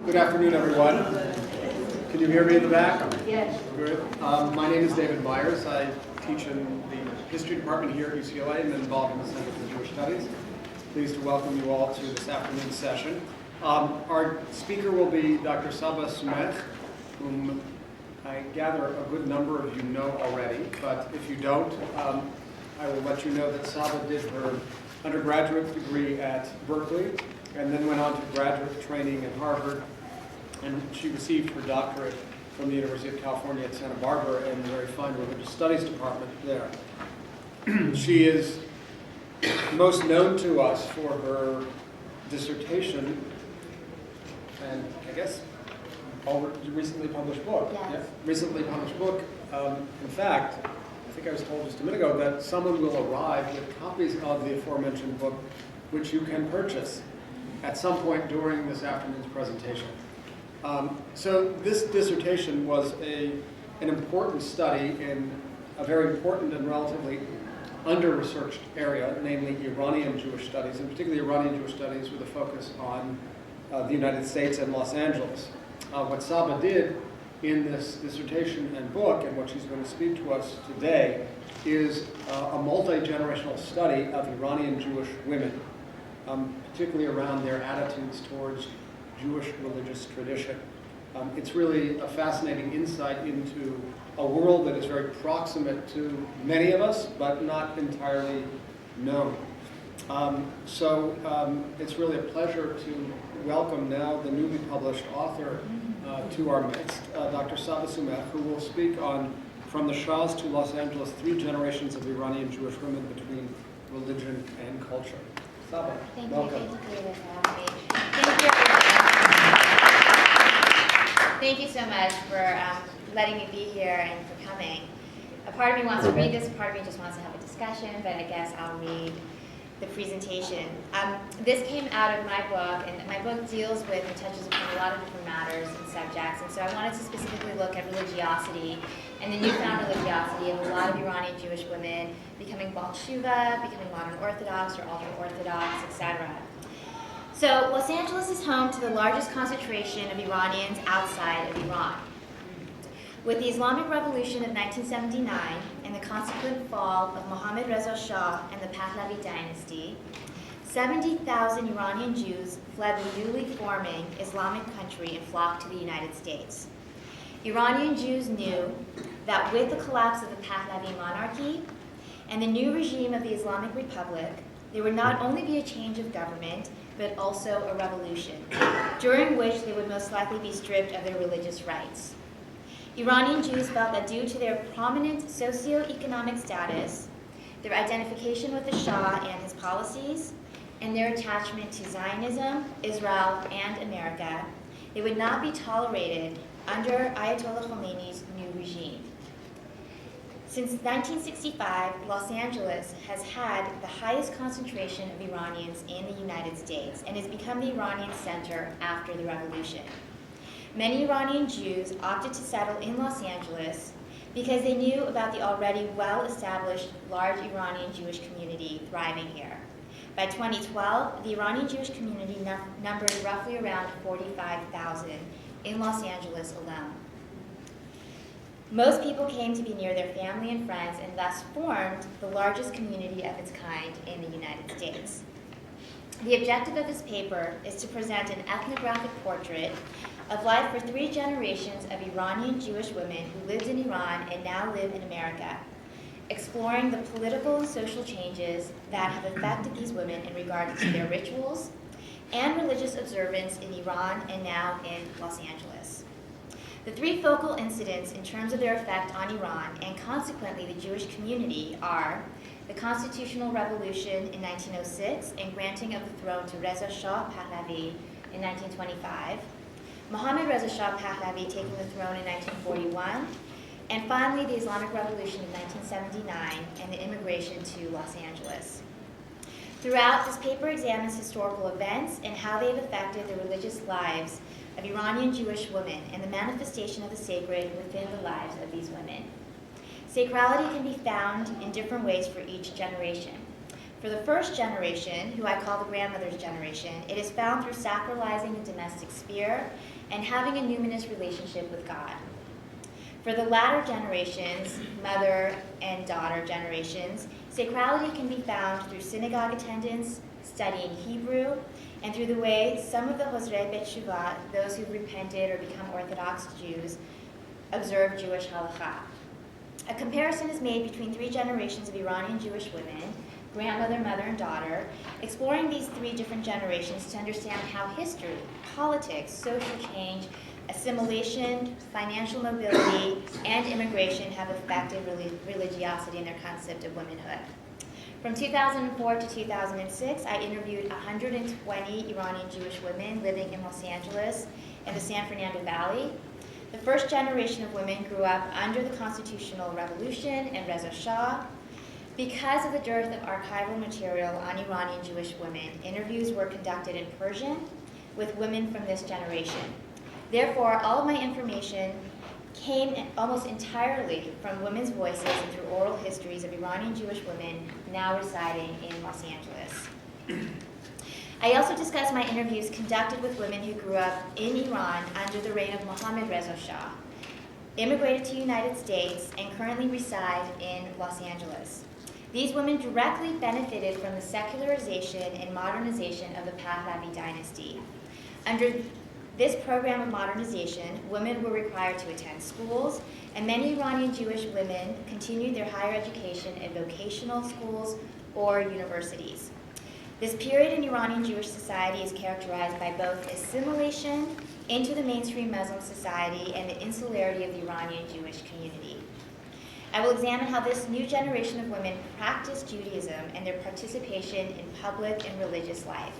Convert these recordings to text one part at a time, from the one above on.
Good afternoon, everyone. Can you hear me in the back? Yes. Good. My name is David Myers. I teach in the history department here at UCLA and involved in the Center for Jewish Studies. Pleased to welcome you all to this afternoon's session. Our speaker will be Dr. Saba Soomekh, whom I gather a good number of you know already, but if you don't, I will let you know that Saba did her undergraduate degree at Berkeley and then went on to graduate training at Harvard, and she received her doctorate from the University of California at Santa Barbara in the very fine religious studies department there. She is most known to us for her dissertation and, I guess, recently published book. Yes. Yeah, recently published book. In fact, I think I was told just a minute ago that someone will arrive with copies of the aforementioned book, which you can purchase at some point during this afternoon's presentation. So this dissertation was an important study in a very important and relatively under-researched area, namely Iranian Jewish studies, and particularly Iranian Jewish studies with a focus on the United States and Los Angeles. What Saba did in this dissertation and book, and what she's going to speak to us today, is a multi-generational study of Iranian Jewish women, particularly around their attitudes towards Jewish religious tradition. It's really a fascinating insight into a world that is very proximate to many of us, but not entirely known. It's really a pleasure to welcome now the newly published author to our midst, Dr. Saba Soomekh, who will speak on From the Shahs to Los Angeles, 3 Generations of Iranian Jewish Women Between Religion and Culture. Saba, welcome. Thank you so much for letting me be here and for coming. A part of me wants to read this, a part of me just wants to have a discussion, but I guess I'll read the presentation. This came out of my book, and my book deals with and touches upon a lot of different matters and subjects, and so I wanted to specifically look at religiosity and the newfound religiosity of a lot of Iranian Jewish women becoming Baal Shuva, becoming modern Orthodox or ultra-Orthodox, etc. So Los Angeles is home to the largest concentration of Iranians outside of Iran. With the Islamic Revolution of 1979 and the consequent fall of Mohammad Reza Shah and the Pahlavi dynasty, 70,000 Iranian Jews fled the newly forming Islamic country and flocked to the United States. Iranian Jews knew that with the collapse of the Pahlavi monarchy and the new regime of the Islamic Republic, there would not only be a change of government, but also a revolution, during which they would most likely be stripped of their religious rights. Iranian Jews felt that due to their prominent socio-economic status, their identification with the Shah and his policies, and their attachment to Zionism, Israel, and America, they would not be tolerated under Ayatollah Khomeini's new regime. Since 1965, Los Angeles has had the highest concentration of Iranians in the United States and has become the Iranian center after the revolution. Many Iranian Jews opted to settle in Los Angeles because they knew about the already well-established large Iranian Jewish community thriving here. By 2012, the Iranian Jewish community numbered roughly around 45,000 in Los Angeles alone. Most people came to be near their family and friends and thus formed the largest community of its kind in the United States. The objective of this paper is to present an ethnographic portrait of life for 3 generations of Iranian Jewish women who lived in Iran and now live in America, exploring the political and social changes that have affected these women in regard to their rituals and religious observance in Iran and now in Los Angeles. The 3 focal incidents in terms of their effect on Iran and consequently the Jewish community are the Constitutional Revolution in 1906 and granting of the throne to Reza Shah Pahlavi in 1925, Mohammad Reza Shah Pahlavi taking the throne in 1941, and finally the Islamic Revolution in 1979 and the immigration to Los Angeles. Throughout, this paper examines historical events and how they've affected the religious lives of Iranian Jewish women and the manifestation of the sacred within the lives of these women. Sacrality can be found in different ways for each generation, For the first generation, who I call the grandmother's generation, it is found through sacralizing the domestic sphere and having a numinous relationship with God. For the latter generations, mother and daughter generations, sacrality can be found through synagogue attendance, studying Hebrew, and through the way some of the Hozrei B'Teshuvah, those who've repented or become Orthodox Jews, observe Jewish halakha. A comparison is made between 3 generations of Iranian Jewish women, grandmother, mother, and daughter, exploring these 3 different generations to understand how history, politics, social change, assimilation, financial mobility, and immigration have affected religiosity and their concept of womanhood. From 2004 to 2006, I interviewed 120 Iranian Jewish women living in Los Angeles and the San Fernando Valley. The first generation of women grew up under the Constitutional Revolution and Reza Shah. Because of the dearth of archival material on Iranian Jewish women, interviews were conducted in Persian with women from this generation. Therefore, all of my information came almost entirely from women's voices and through oral histories of Iranian Jewish women now residing in Los Angeles. I also discussed my interviews conducted with women who grew up in Iran under the reign of Mohammad Reza Shah, immigrated to the United States, and currently reside in Los Angeles. These women directly benefited from the secularization and modernization of the Pahlavi dynasty. Under this program of modernization, women were required to attend schools, and many Iranian Jewish women continued their higher education at vocational schools or universities. This period in Iranian Jewish society is characterized by both assimilation into the mainstream Muslim society and the insularity of the Iranian Jewish community. I will examine how this new generation of women practice Judaism and their participation in public and religious life,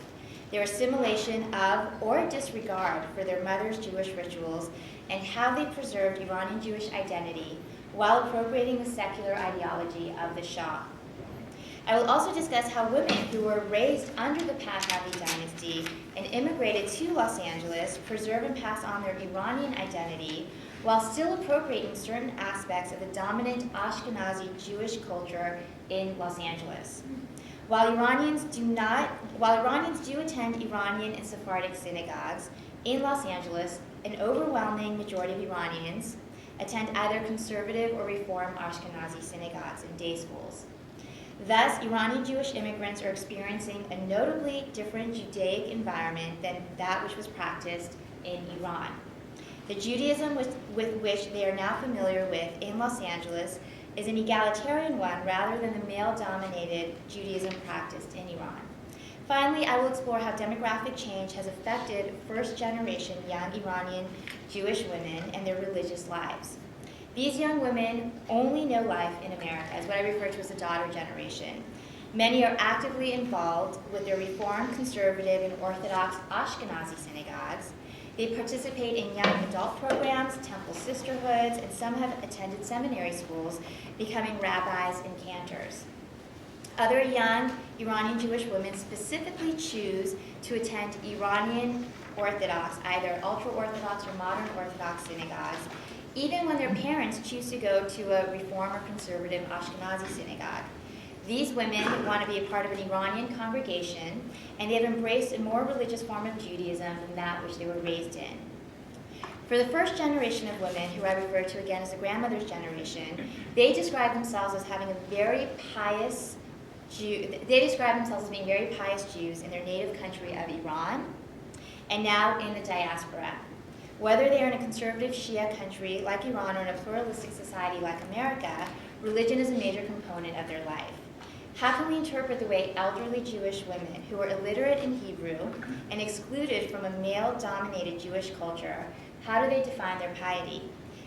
their assimilation of or disregard for their mother's Jewish rituals, and how they preserved Iranian Jewish identity while appropriating the secular ideology of the Shah. I will also discuss how women who were raised under the Pahlavi dynasty and immigrated to Los Angeles preserve and pass on their Iranian identity while still appropriating certain aspects of the dominant Ashkenazi Jewish culture in Los Angeles. While Iranians do attend Iranian and Sephardic synagogues, in Los Angeles, an overwhelming majority of Iranians attend either conservative or Reform Ashkenazi synagogues and day schools. Thus, Iranian Jewish immigrants are experiencing a notably different Judaic environment than that which was practiced in Iran. The Judaism with which they are now familiar with in Los Angeles is an egalitarian one rather than the male-dominated Judaism practiced in Iran. Finally, I will explore how demographic change has affected first-generation young Iranian Jewish women and their religious lives. These young women only know life in America, as what I refer to as the daughter generation. Many are actively involved with their Reform, Conservative, and Orthodox Ashkenazi synagogues. They participate in young adult programs, temple sisterhoods, and some have attended seminary schools, becoming rabbis and cantors. Other young Iranian Jewish women specifically choose to attend Iranian Orthodox, either ultra-Orthodox or modern Orthodox synagogues, even when their parents choose to go to a Reform or Conservative Ashkenazi synagogue. These women want to be a part of an Iranian congregation, and they have embraced a more religious form of Judaism than that which they were raised in. For the first generation of women, who I refer to again as the grandmother's generation, they describe themselves as having a very pious They describe themselves as being very pious Jews in their native country of Iran, and now in the diaspora. Whether they are in a conservative Shia country like Iran or in a pluralistic society like America, religion is a major component of their life. How can we interpret the way elderly Jewish women who are illiterate in Hebrew and excluded from a male-dominated Jewish culture, how do they define their piety?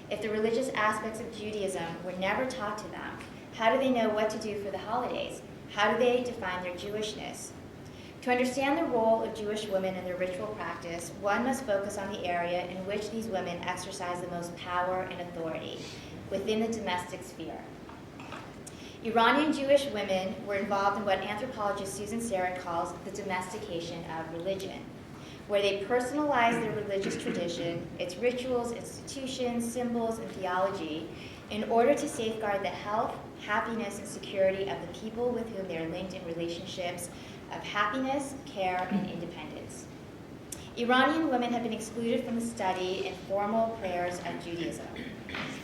If the religious aspects of Judaism were never taught to them, how do they know what to do for the holidays? How do they define their Jewishness? To understand the role of Jewish women in their ritual practice, one must focus on the area in which these women exercise the most power and authority, within the domestic sphere. Iranian Jewish women were involved in what anthropologist Susan Sarah calls the domestication of religion, where they personalize their religious tradition, its rituals, institutions, symbols, and theology in order to safeguard the health, happiness, and security of the people with whom they are linked in relationships of happiness, care, and independence. Iranian women have been excluded from the study and formal prayers of Judaism,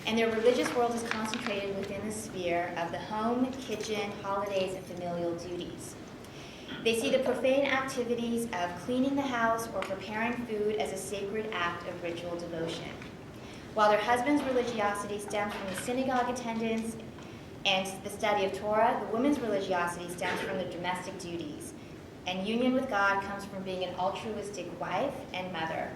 and their religious world is concentrated within the sphere of the home, kitchen, holidays, and familial duties. They see the profane activities of cleaning the house or preparing food as a sacred act of ritual devotion. While their husband's religiosity stems from the synagogue attendance and the study of Torah, the woman's religiosity stems from the domestic duties, and union with God comes from being an altruistic wife and mother.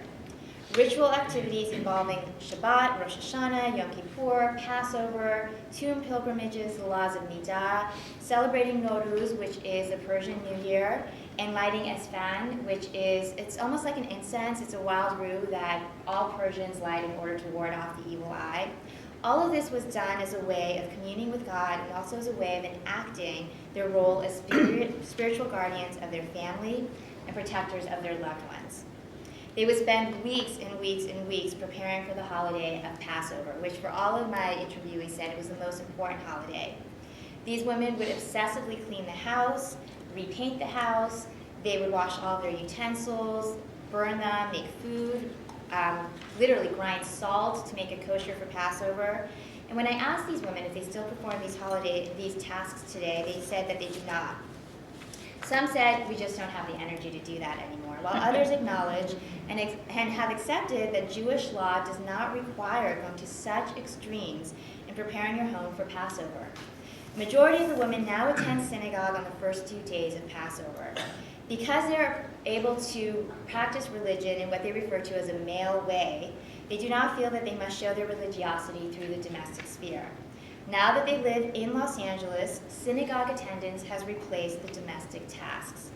Ritual activities involving Shabbat, Rosh Hashanah, Yom Kippur, Passover, tomb pilgrimages, the laws of Nidah, celebrating Nowruz, which is the Persian New Year, and lighting Esfand, which is, it's almost like an incense. It's a wild rue that all Persians light in order to ward off the evil eye. All of this was done as a way of communing with God and also as a way of enacting their role as spiritual guardians of their family and protectors of their loved ones. They would spend weeks and weeks and weeks preparing for the holiday of Passover, which for all of my interviewees said it was the most important holiday. These women would obsessively clean the house, repaint the house, they would wash all their utensils, burn them, make food, literally grind salt to make it kosher for Passover. And when I asked these women if they still perform these tasks today, they said that they do not. Some said, we just don't have the energy to do that anymore, while others acknowledge and have accepted that Jewish law does not require going to such extremes in preparing your home for Passover. The majority of the women now attend synagogue on the first 2 days of Passover. Because they're able to practice religion in what they refer to as a male way, they do not feel that they must show their religiosity through the domestic sphere. Now that they live in Los Angeles, synagogue attendance has replaced the domestic tasks.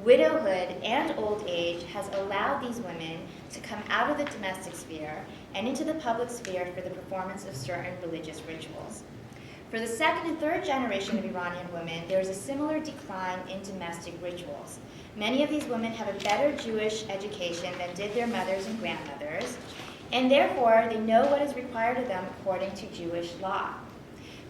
Widowhood and old age has allowed these women to come out of the domestic sphere and into the public sphere for the performance of certain religious rituals. For the second and third generation of Iranian women, there is a similar decline in domestic rituals. Many of these women have a better Jewish education than did their mothers and grandmothers, and therefore they know what is required of them according to Jewish law.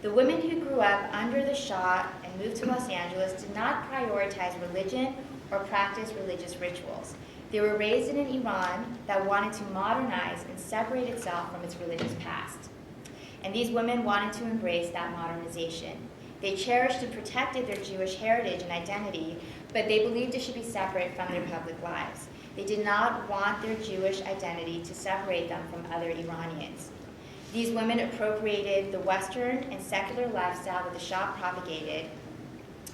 The women who grew up under the Shah and moved to Los Angeles did not prioritize religion or practice religious rituals. They were raised in an Iran that wanted to modernize and separate itself from its religious past. And these women wanted to embrace that modernization. They cherished and protected their Jewish heritage and identity, but they believed it should be separate from their public lives. They did not want their Jewish identity to separate them from other Iranians. These women appropriated the Western and secular lifestyle that the Shah propagated,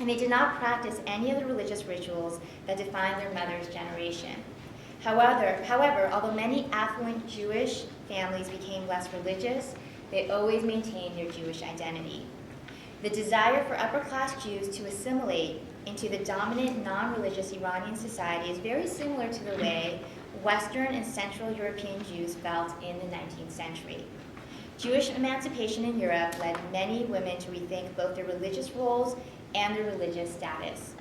and they did not practice any of the religious rituals that defined their mother's generation. However, although many affluent Jewish families became less religious, they always maintained their Jewish identity. The desire for upper-class Jews to assimilate into the dominant non-religious Iranian society is very similar to the way Western and Central European Jews felt in the 19th century. Jewish emancipation in Europe led many women to rethink both their religious roles and their religious status.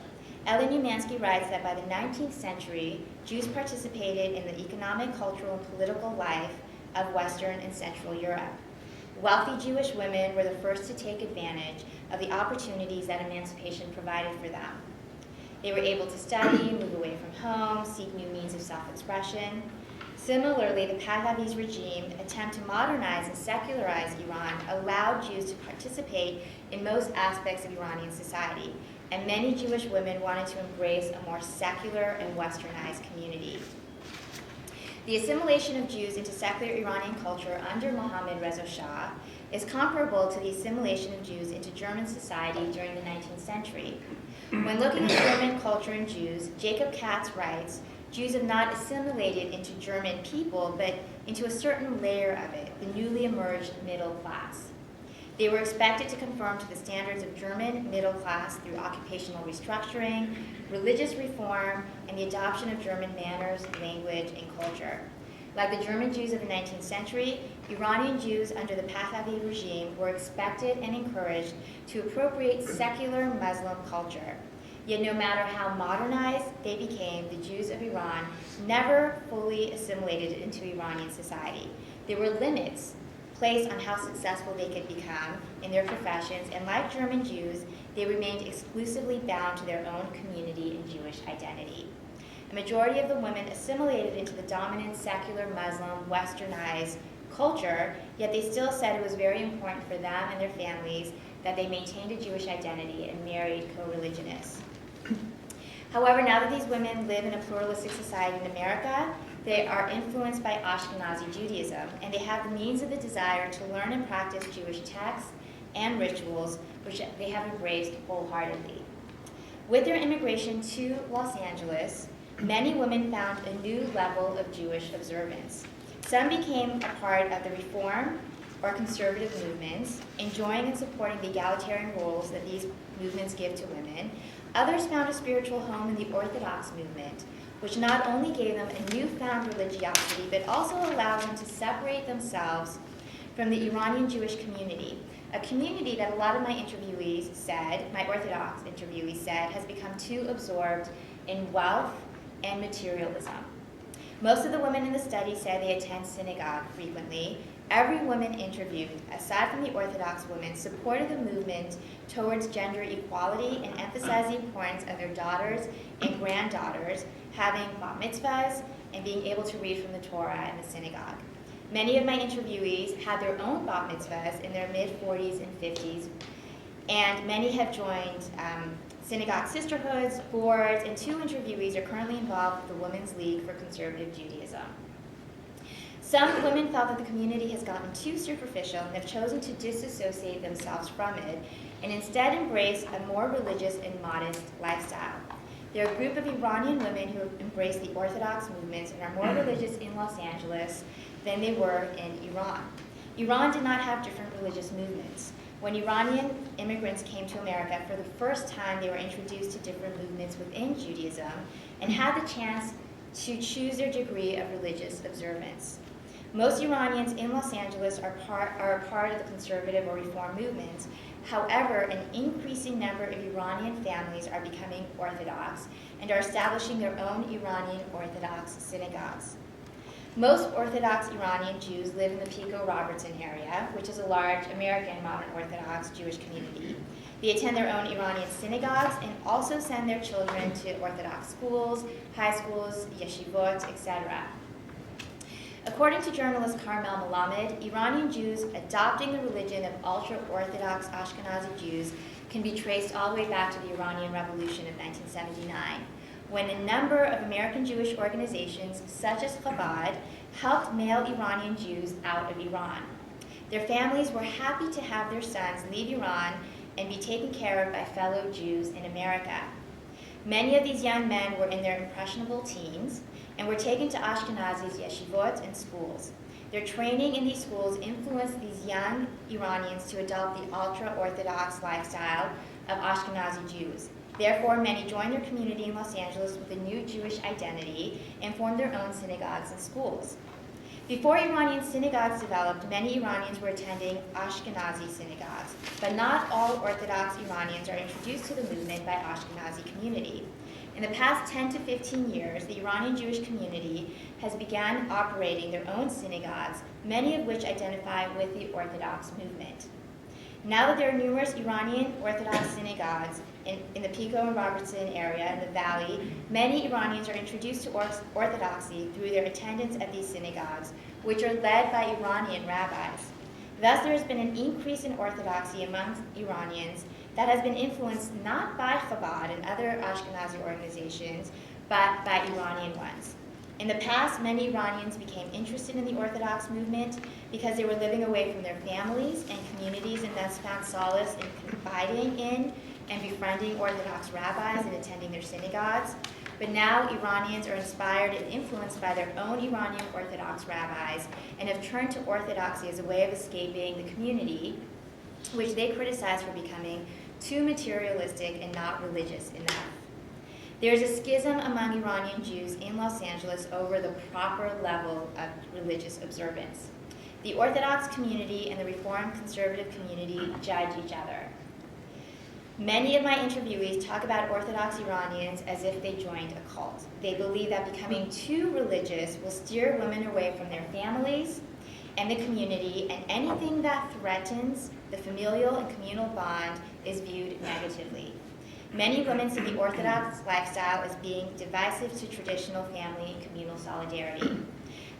Ellen Umansky writes that by the 19th century, Jews participated in the economic, cultural, and political life of Western and Central Europe. Wealthy Jewish women were the first to take advantage of the opportunities that emancipation provided for them. They were able to study, move away from home, seek new means of self-expression. Similarly, the Pahlavi's regime attempt to modernize and secularize Iran allowed Jews to participate in most aspects of Iranian society, and many Jewish women wanted to embrace a more secular and westernized community. The assimilation of Jews into secular Iranian culture under Mohammad Reza Shah is comparable to the assimilation of Jews into German society during the 19th century. When looking at German culture and Jews, Jacob Katz writes, Jews have not assimilated into German people, but into a certain layer of it, the newly emerged middle class. They were expected to conform to the standards of German middle class through occupational restructuring, religious reform, and the adoption of German manners, language, and culture. Like the German Jews of the 19th century, Iranian Jews under the Pahlavi regime were expected and encouraged to appropriate secular Muslim culture. Yet no matter how modernized they became, the Jews of Iran never fully assimilated into Iranian society. There were limits placed on how successful they could become in their professions, and like German Jews, they remained exclusively bound to their own community and Jewish identity. A majority of the women assimilated into the dominant secular Muslim, westernized culture, yet they still said it was very important for them and their families that they maintained a Jewish identity and married co-religionists. However, now that these women live in a pluralistic society in America, they are influenced by Ashkenazi Judaism, and they have the means of the desire to learn and practice Jewish texts and rituals, which they have embraced wholeheartedly. With their immigration to Los Angeles, many women found a new level of Jewish observance. Some became a part of the Reform or conservative movements, enjoying and supporting the egalitarian roles that these movements give to women. Others found a spiritual home in the Orthodox movement, which not only gave them a newfound religiosity, but also allowed them to separate themselves from the Iranian Jewish community, a community that a lot of my interviewees said, my Orthodox interviewees said, has become too absorbed in wealth and materialism. Most of the women in the study said they attend synagogue frequently. Every woman interviewed, aside from the Orthodox women, supported the movement towards gender equality and emphasized the importance of their daughters and granddaughters having bat mitzvahs and being able to read from the Torah in the synagogue. Many of my interviewees had their own bat mitzvahs in their mid-40s and 50s, and many have joined synagogue sisterhoods, boards, and 2 interviewees are currently involved with the Women's League for Conservative Judaism. Some women felt that the community has gotten too superficial and have chosen to disassociate themselves from it and instead embrace a more religious and modest lifestyle. There are a group of Iranian women who have embraced the Orthodox movements and are more religious in Los Angeles than they were in Iran. Iran did not have different religious movements. When Iranian immigrants came to America, for the first time they were introduced to different movements within Judaism and had the chance to choose their degree of religious observance. Most Iranians in Los Angeles are a part of the conservative or reform movements. However, an increasing number of Iranian families are becoming Orthodox and are establishing their own Iranian Orthodox synagogues. Most Orthodox Iranian Jews live in the Pico-Robertson area, which is a large American modern Orthodox Jewish community. They attend their own Iranian synagogues and also send their children to Orthodox schools, high schools, yeshivot, etc. According to journalist Carmel Melamed, Iranian Jews adopting the religion of ultra-Orthodox Ashkenazi Jews can be traced all the way back to the Iranian Revolution of 1979, when a number of American Jewish organizations, such as Chabad, helped male Iranian Jews out of Iran. Their families were happy to have their sons leave Iran and be taken care of by fellow Jews in America. Many of these young men were in their impressionable teens and were taken to Ashkenazi's yeshivot and schools. Their training in these schools influenced these young Iranians to adopt the ultra-Orthodox lifestyle of Ashkenazi Jews. Therefore, many joined their community in Los Angeles with a new Jewish identity and formed their own synagogues and schools. Before Iranian synagogues developed, many Iranians were attending Ashkenazi synagogues, but not all Orthodox Iranians are introduced to the movement by Ashkenazi community. In the past 10 to 15 years, the Iranian Jewish community has begun operating their own synagogues, many of which identify with the Orthodox movement. Now that there are numerous Iranian Orthodox synagogues in the Pico and Robertson area in the Valley, many Iranians are introduced to Orthodoxy through their attendance at these synagogues, which are led by Iranian rabbis. Thus, there has been an increase in Orthodoxy amongst Iranians that has been influenced not by Chabad and other Ashkenazi organizations, but by Iranian ones. In the past, many Iranians became interested in the Orthodox movement because they were living away from their families and communities and thus found solace in confiding in and befriending Orthodox rabbis and attending their synagogues. But now Iranians are inspired and influenced by their own Iranian Orthodox rabbis and have turned to Orthodoxy as a way of escaping the community, which they criticize for becoming too materialistic and not religious enough. There is a schism among Iranian Jews in Los Angeles over the proper level of religious observance. The Orthodox community and the Reform conservative community judge each other. Many of my interviewees talk about Orthodox Iranians as if they joined a cult. They believe that becoming too religious will steer women away from their families and the community, and anything that threatens the familial and communal bond is viewed negatively. Many women see the Orthodox lifestyle as being divisive to traditional family and communal solidarity.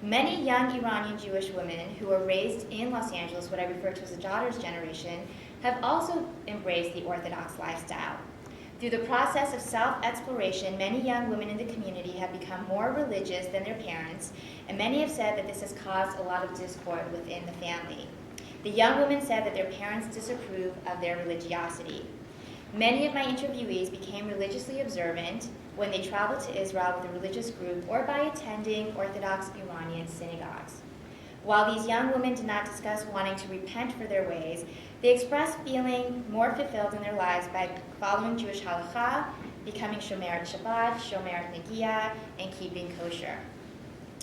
Many young Iranian Jewish women who were raised in Los Angeles, what I refer to as the daughter's generation, have also embraced the Orthodox lifestyle. Through the process of self-exploration, many young women in the community have become more religious than their parents, and many have said that this has caused a lot of discord within the family. The young women said that their parents disapprove of their religiosity. Many of my interviewees became religiously observant when they traveled to Israel with a religious group or by attending Orthodox Iranian synagogues. While these young women did not discuss wanting to repent for their ways, they expressed feeling more fulfilled in their lives by following Jewish halakha, becoming Shomeret Shabbat, Shomeret Negiah, and keeping kosher.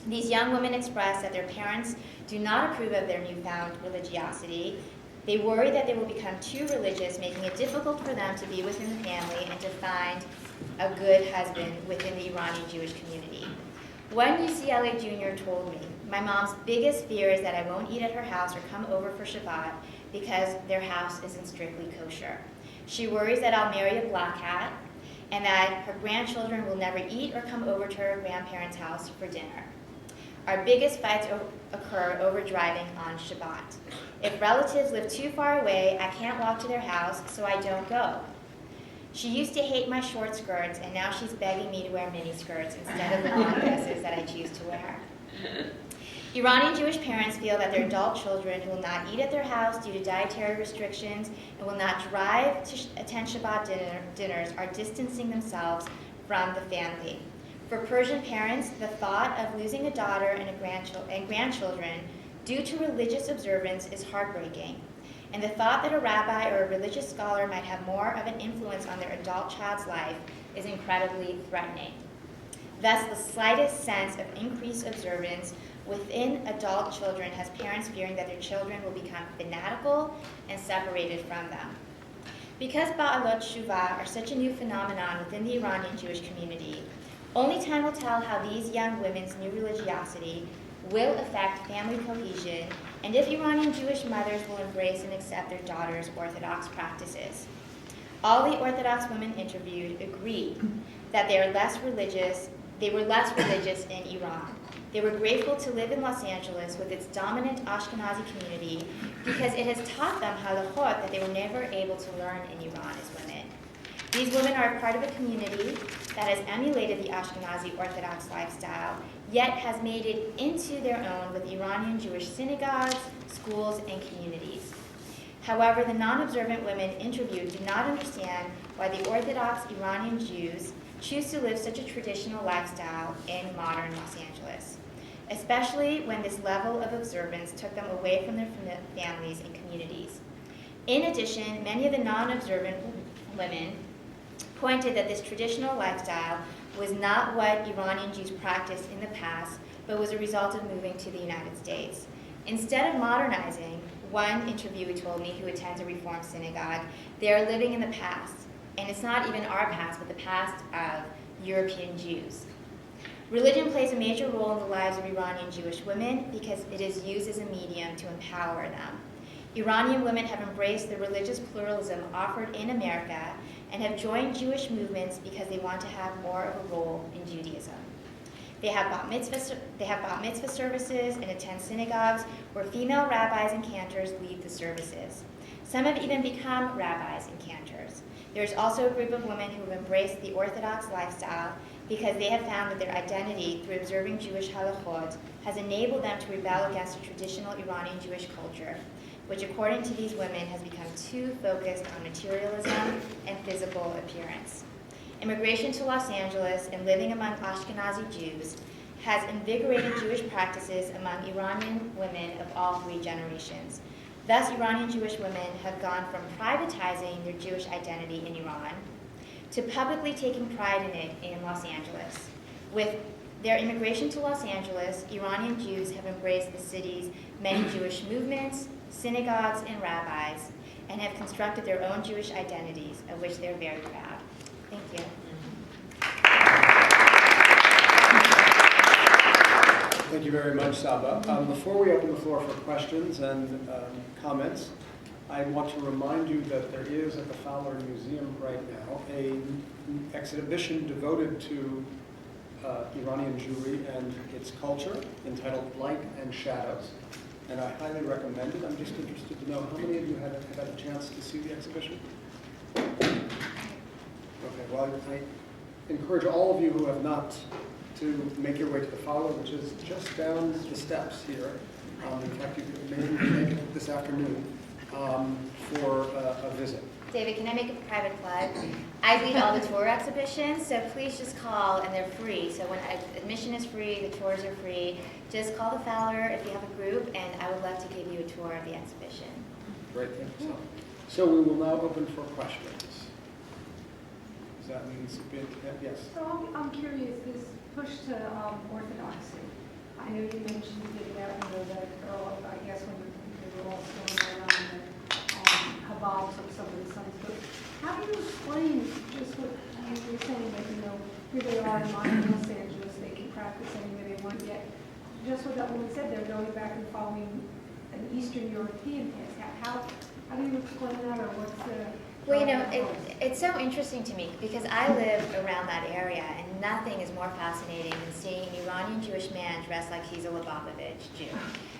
These young women expressed that their parents do not approve of their newfound religiosity. They worry that they will become too religious, making it difficult for them to be within the family and to find a good husband within the Iranian Jewish community. One UCLA junior told me, "My mom's biggest fear is that I won't eat at her house or come over for Shabbat because their house isn't strictly kosher. She worries that I'll marry a black hat and that her grandchildren will never eat or come over to her grandparents' house for dinner. Our biggest fights occur over driving on Shabbat. If relatives live too far away, I can't walk to their house, so I don't go. She used to hate my short skirts, and now she's begging me to wear mini skirts instead of the long dresses that I choose to wear." Iranian Jewish parents feel that their adult children will not eat at their house due to dietary restrictions and will not drive to attend Shabbat dinners are distancing themselves from the family. For Persian parents, the thought of losing a daughter and grandchildren due to religious observance is heartbreaking, and the thought that a rabbi or a religious scholar might have more of an influence on their adult child's life is incredibly threatening. Thus, the slightest sense of increased observance within adult children has parents fearing that their children will become fanatical and separated from them. Because Ba'alot Shuvah are such a new phenomenon within the Iranian Jewish community, only time will tell how these young women's new religiosity will affect family cohesion and if Iranian Jewish mothers will embrace and accept their daughters' Orthodox practices. All the Orthodox women interviewed agreed that they were less religious in Iran. They were grateful to live in Los Angeles with its dominant Ashkenazi community because it has taught them halachot that they were never able to learn in Iran as women. These women are a part of a community that has emulated the Ashkenazi Orthodox lifestyle, yet has made it into their own with Iranian Jewish synagogues, schools, and communities. However, the non-observant women interviewed do not understand why the Orthodox Iranian Jews choose to live such a traditional lifestyle in modern Los Angeles, especially when this level of observance took them away from their families and communities. In addition, many of the non-observant women pointed that this traditional lifestyle was not what Iranian Jews practiced in the past, but was a result of moving to the United States. Instead of modernizing, one interviewee told me who attends a Reform synagogue, they are living in the past. And it's not even our past, but the past of European Jews. Religion plays a major role in the lives of Iranian Jewish women because it is used as a medium to empower them. Iranian women have embraced the religious pluralism offered in America and have joined Jewish movements because they want to have more of a role in Judaism. They have bat mitzvah services and attend synagogues where female rabbis and cantors lead the services. Some have even become rabbis and cantors. There's also a group of women who have embraced the Orthodox lifestyle because they have found that their identity through observing Jewish halachot has enabled them to rebel against a traditional Iranian Jewish culture, which according to these women has become too focused on materialism and physical appearance. Immigration to Los Angeles and living among Ashkenazi Jews has invigorated Jewish practices among Iranian women of all three generations. Thus, Iranian Jewish women have gone from privatizing their Jewish identity in Iran to publicly taking pride in it in Los Angeles. With their immigration to Los Angeles, Iranian Jews have embraced the city's many Jewish movements, synagogues, and rabbis, and have constructed their own Jewish identities, of which they're very proud. Thank you. Thank you very much, Saba. Before we open the floor for questions and comments, I want to remind you that there is at the Fowler Museum right now an exhibition devoted to Iranian Jewry and its culture entitled Light and Shadows. And I highly recommend it. I'm just interested to know how many of you have had a chance to see the exhibition? Okay, well, I encourage all of you who have not to make your way to the Fowler, which is just down the steps here. In fact, you could maybe make it this afternoon for a visit. David, can I make a private plug? I lead all the tour exhibitions, so please just call, and they're free. So when admission is free, the tours are free. Just call the Fowler if you have a group, and I would love to give you a tour of the exhibition. Great, thank you. So we will now open for questions. Does that mean, yes? So I'm curious, this push to orthodoxy. I know you mentioned that girl, I guess when they were all going around the Habab took some of the sons, but how do you explain just what you were saying that, here they are in Los Angeles, they can practice anywhere they want, yet just what that woman said, they're going back and following an Eastern European path. How do you explain that, or what's the... Well, it's so interesting to me because I live around that area, and nothing is more fascinating than seeing an Iranian Jewish man dressed like he's a Lubavitch Jew.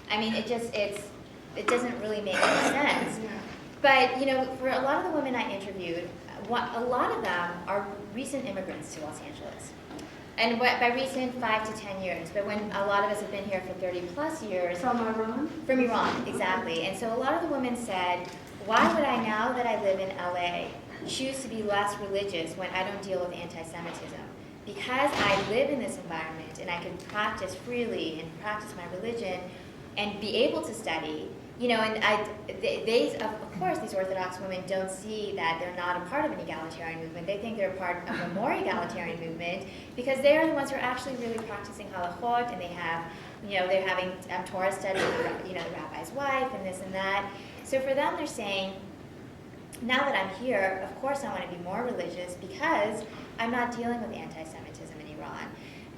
I mean, it doesn't really make any sense. Yeah. But, for a lot of the women I interviewed, a lot of them are recent immigrants to Los Angeles. And by recent, 5 to 10 years. But when a lot of us have been here for 30 plus years. From Iran? From Iran, exactly. And so a lot of the women said, why would I, now that I live in LA, choose to be less religious when I don't deal with anti-Semitism? Because I live in this environment and I can practice freely and practice my religion and be able to study, and of course, these Orthodox women don't see that they're not a part of an egalitarian movement. They think they're part of a more egalitarian movement because they are the ones who are actually really practicing halachot, and they have, they're having Torah study with, the rabbi's wife and this and that. So for them, they're saying, now that I'm here, of course I want to be more religious because I'm not dealing with anti-Semitism in Iran.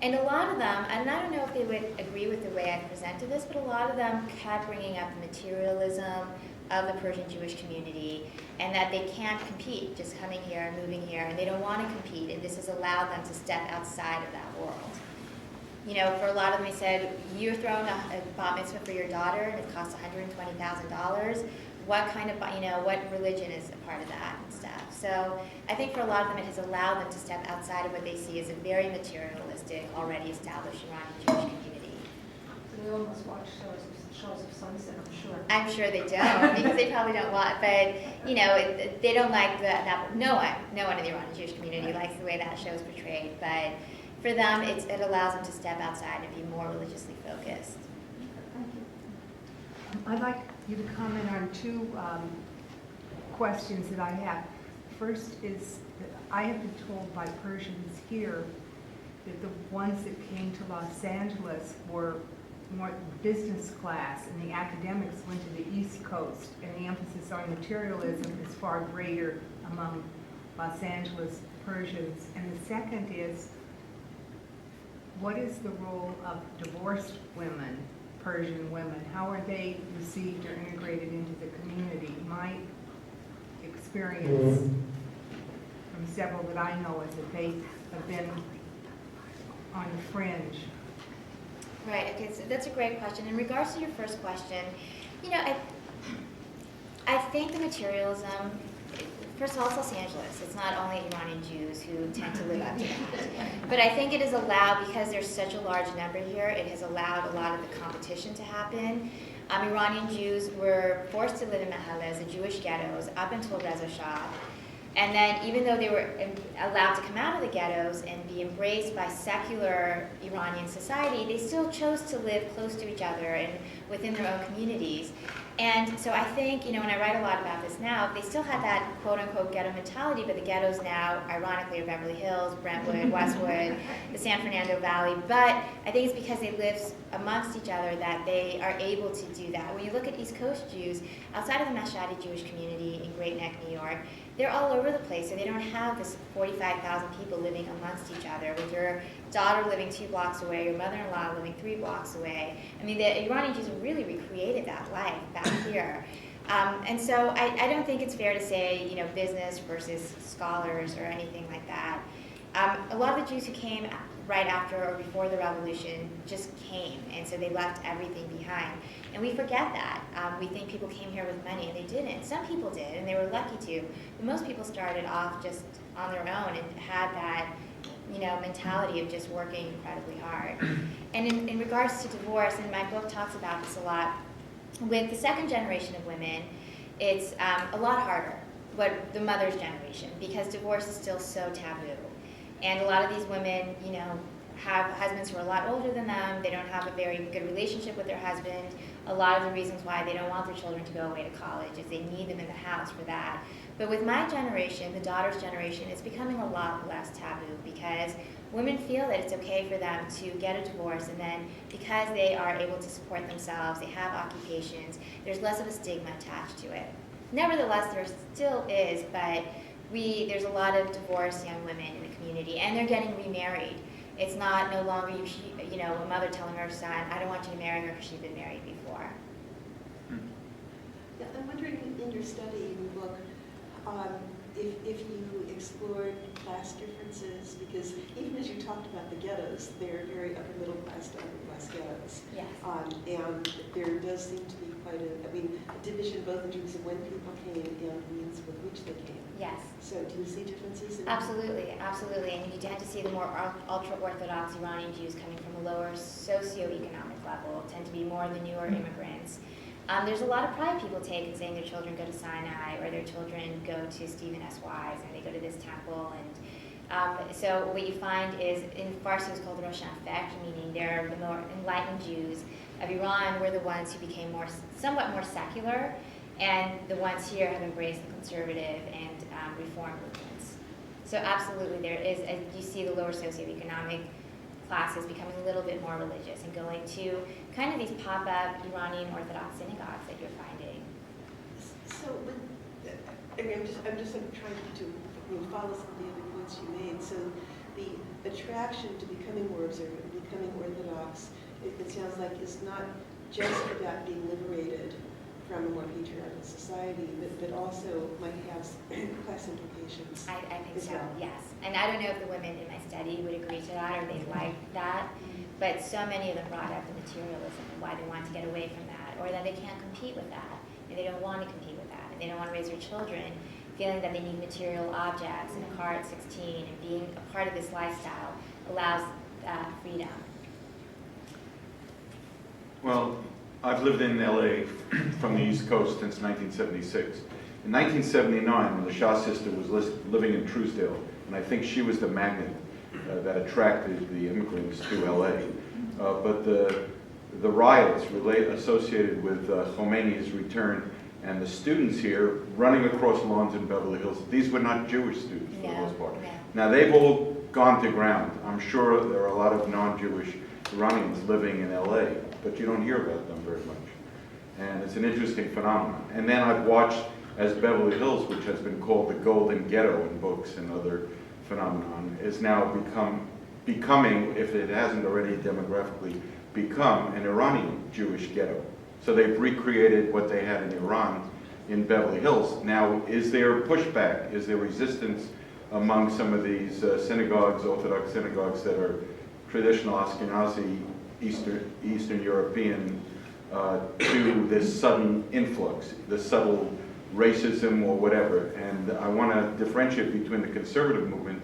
And a lot of them, and I don't know if they would agree with the way I presented this, but a lot of them kept bringing up the materialism of the Persian Jewish community and that they can't compete just coming here and moving here, and they don't want to compete, and this has allowed them to step outside of that world. For a lot of them, they said, you're throwing a bat mitzvah for your daughter and it costs $120,000. What kind of, what religion is a part of that and stuff? So I think for a lot of them, it has allowed them to step outside of what they see as a very materialistic, already established Iranian Jewish community. So they almost watch shows of sunset, I'm sure. I'm sure they don't, because they probably don't want, but, they don't like that. No one in the Iranian Jewish community likes the way that show is portrayed, but for them, it allows them to step outside and be more religiously focused. Thank you. I'd like you to comment on two questions that I have. First is that I have been told by Persians here that the ones that came to Los Angeles were more business class, and the academics went to the East Coast, and the emphasis on materialism is far greater among Los Angeles Persians. And the second is, what is the role of divorced women, Persian women? How are they received or integrated into the community? My experience from several that I know is that they have been on the fringe. Right, okay, so that's a great question. In regards to your first question, I think the materialism, first of all, it's Los Angeles. It's not only Iranian Jews who tend to live up to that. But I think it is allowed, because there's such a large number here, it has allowed a lot of the competition to happen. Iranian Jews were forced to live in mahallas, the Jewish ghettos, up until Reza Shah. And then even though they were allowed to come out of the ghettos and be embraced by secular Iranian society, they still chose to live close to each other and within their own communities. And so I think, when I write a lot about this now, they still had that quote-unquote ghetto mentality, but the ghettos now, ironically, are Beverly Hills, Brentwood, Westwood, the San Fernando Valley. But I think it's because they live amongst each other that they are able to do that. When you look at East Coast Jews, outside of the Mashhadi Jewish community in Great Neck, New York, they're all over the place, so they don't have this 45,000 people living amongst each other with your daughter living 2 blocks away, your mother-in-law living 3 blocks away. I mean, the Iranian Jews have really recreated that life back here. And so I don't think it's fair to say, business versus scholars or anything like that. A lot of the Jews who came right after or before the revolution just came, and so they left everything behind. And we forget that. We think people came here with money, and they didn't. Some people did, and they were lucky to. But most people started off just on their own and had that, mentality of just working incredibly hard. And in regards to divorce, and my book talks about this a lot, with the second generation of women, it's a lot harder, what the mother's generation, because divorce is still so taboo. And a lot of these women, have husbands who are a lot older than them. They don't have a very good relationship with their husband. A lot of the reasons why they don't want their children to go away to college is they need them in the house for that. But with my generation, the daughter's generation, it's becoming a lot less taboo because women feel that it's okay for them to get a divorce, and then because they are able to support themselves, they have occupations, there's less of a stigma attached to it. Nevertheless, there still is, but there's a lot of divorced young women in the community, and they're getting remarried. It's not no longer a mother telling her son, I don't want you to marry her because she's been married before. Yeah, I'm wondering, in your study, in your book, if you explored class differences, because even as you talked about the ghettos, they're very upper middle class to upper class ghettos. Yes. And there does seem to be quite a division both in terms of when people came and the means with which they came. Yes. So do you see differences? Absolutely, absolutely. And you tend to see the more ultra-Orthodox Iranian Jews coming from a lower socioeconomic level, tend to be more the newer immigrants. There's a lot of pride people take in saying their children go to Sinai or their children go to Stephen S. Wise and they go to this temple. And so what you find is, in Farsi it's called Roshan Fekh, meaning they're the more enlightened Jews of Iran were the ones who became somewhat more secular, and the ones here have embraced the conservative and reform movements. So absolutely there is, you see the lower socioeconomic classes becoming a little bit more religious and going to kind of these pop-up Iranian Orthodox synagogues that you're finding. So, I'm just trying to follow some of the other points you made. So, the attraction to becoming more observant, becoming Orthodox, it sounds like is not just about being liberated from a more patriarchal society, but also might have class implications. I think so, well. yes. And I don't know if the women in my study would agree to that or they like that, but so many of them brought up the materialism and why they want to get away from that, or that they can't compete with that, and they don't want to compete with that, and they don't want to raise their children feeling that they need material objects and a car at 16, and being a part of this lifestyle allows freedom. Well, I've lived in LA from the East Coast since 1976. In 1979, when the Shahs sister was living in Truesdale, and I think she was the magnet that attracted the immigrants to LA. But the riots associated with Khomeini's return and the students here running across lawns in Beverly Hills, these were not Jewish students for the most part. No. Now they've all gone to ground. I'm sure there are a lot of non-Jewish Iranians living in LA, but you don't hear about them very much. And it's an interesting phenomenon. And then I've watched as Beverly Hills, which has been called the Golden Ghetto in books and other phenomenon, is now becoming, if it hasn't already demographically become, an Iranian Jewish ghetto. So they've recreated what they had in Iran in Beverly Hills. Now, is there pushback? Is there resistance among some of these synagogues, Orthodox synagogues that are traditional Ashkenazi, Eastern European, to this sudden influx, the subtle racism or whatever? And I want to differentiate between the conservative movement,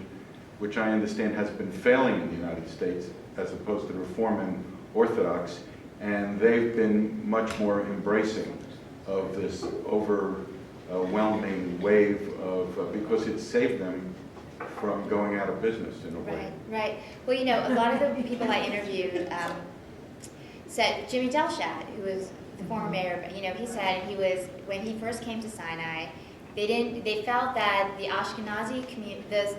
which I understand has been failing in the United States, as opposed to Reform and Orthodox, and they've been much more embracing of this overwhelming wave of, because it saved them from going out of business in a way. Right. Well, a lot of the people I interviewed said, Jimmy Delshad, who was the former mayor, he said when he first came to Sinai, they felt that the Ashkenazi community,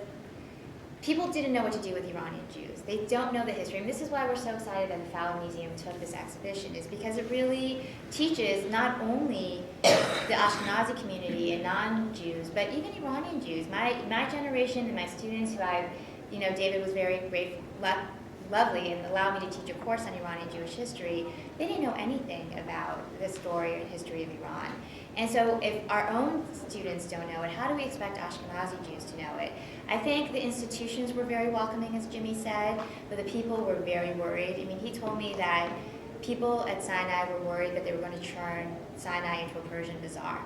people didn't know what to do with Iranian Jews. They don't know the history. And this is why we're so excited that the Fowler Museum took this exhibition, is because it really teaches not only the Ashkenazi community and non-Jews, but even Iranian Jews. My generation and my students who David was very lovely and allowed me to teach a course on Iranian Jewish history, they didn't know anything about the story and history of Iran. And so if our own students don't know it, how do we expect Ashkenazi Jews to know it? I think the institutions were very welcoming, as Jimmy said, but the people were very worried. I mean, he told me that people at Sinai were worried that they were going to turn Sinai into a Persian bazaar.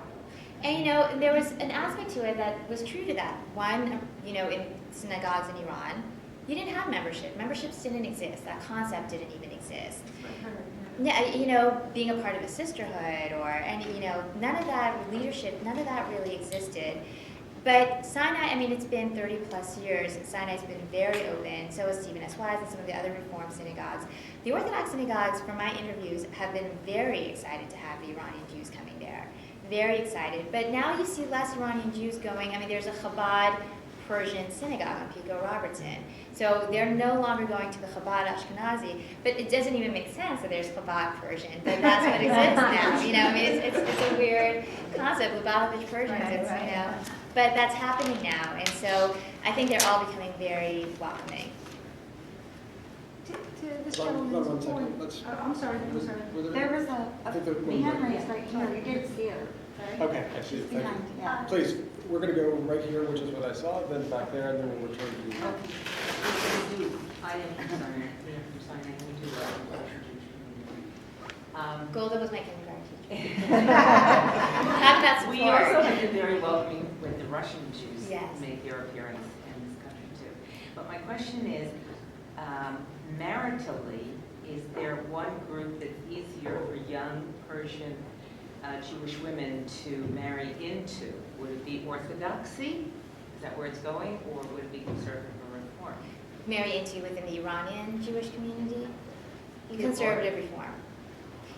And, there was an aspect to it that was true to that. One, in synagogues in Iran, you didn't have membership. Memberships didn't exist. That concept didn't even exist. Yeah, being a part of a sisterhood none of that leadership, none of that really existed. But Sinai, it's been 30 plus years, and Sinai's been very open, so is Stephen S. Wise and some of the other Reform synagogues. The Orthodox synagogues, from my interviews, have been very excited to have the Iranian Jews coming there. Very excited. But now you see less Iranian Jews going. There's a Chabad Persian synagogue on Pico Robertson. So they're no longer going to the Chabad Ashkenazi, but it doesn't even make sense that there's Chabad Persian, but that's what exists now. It's a weird concept, Lubavitch Persians, but that's happening now, and so I think they're all becoming very welcoming. To this Hold on gentleman's 1 second. point, I'm sorry. There was I think there- a hand raised right here, you did see it. Okay, I see it. Thank Behind, you. yeah. Please, we're going to go right here, which is what I saw, then back there, and then we'll return to you. I am sorry, I'm sorry, we do Golda was my kindergarten teacher. Have that support. We also have been very welcoming when the Russian Jews Yes. make their appearance in this country too. But my question is, maritally, is there one group that's easier for young Persian Jewish women to marry into? Would it be Orthodoxy? Is that where it's going? Or would it be conservative or reform? Marry into within the Iranian Jewish community? Either Conservative reform.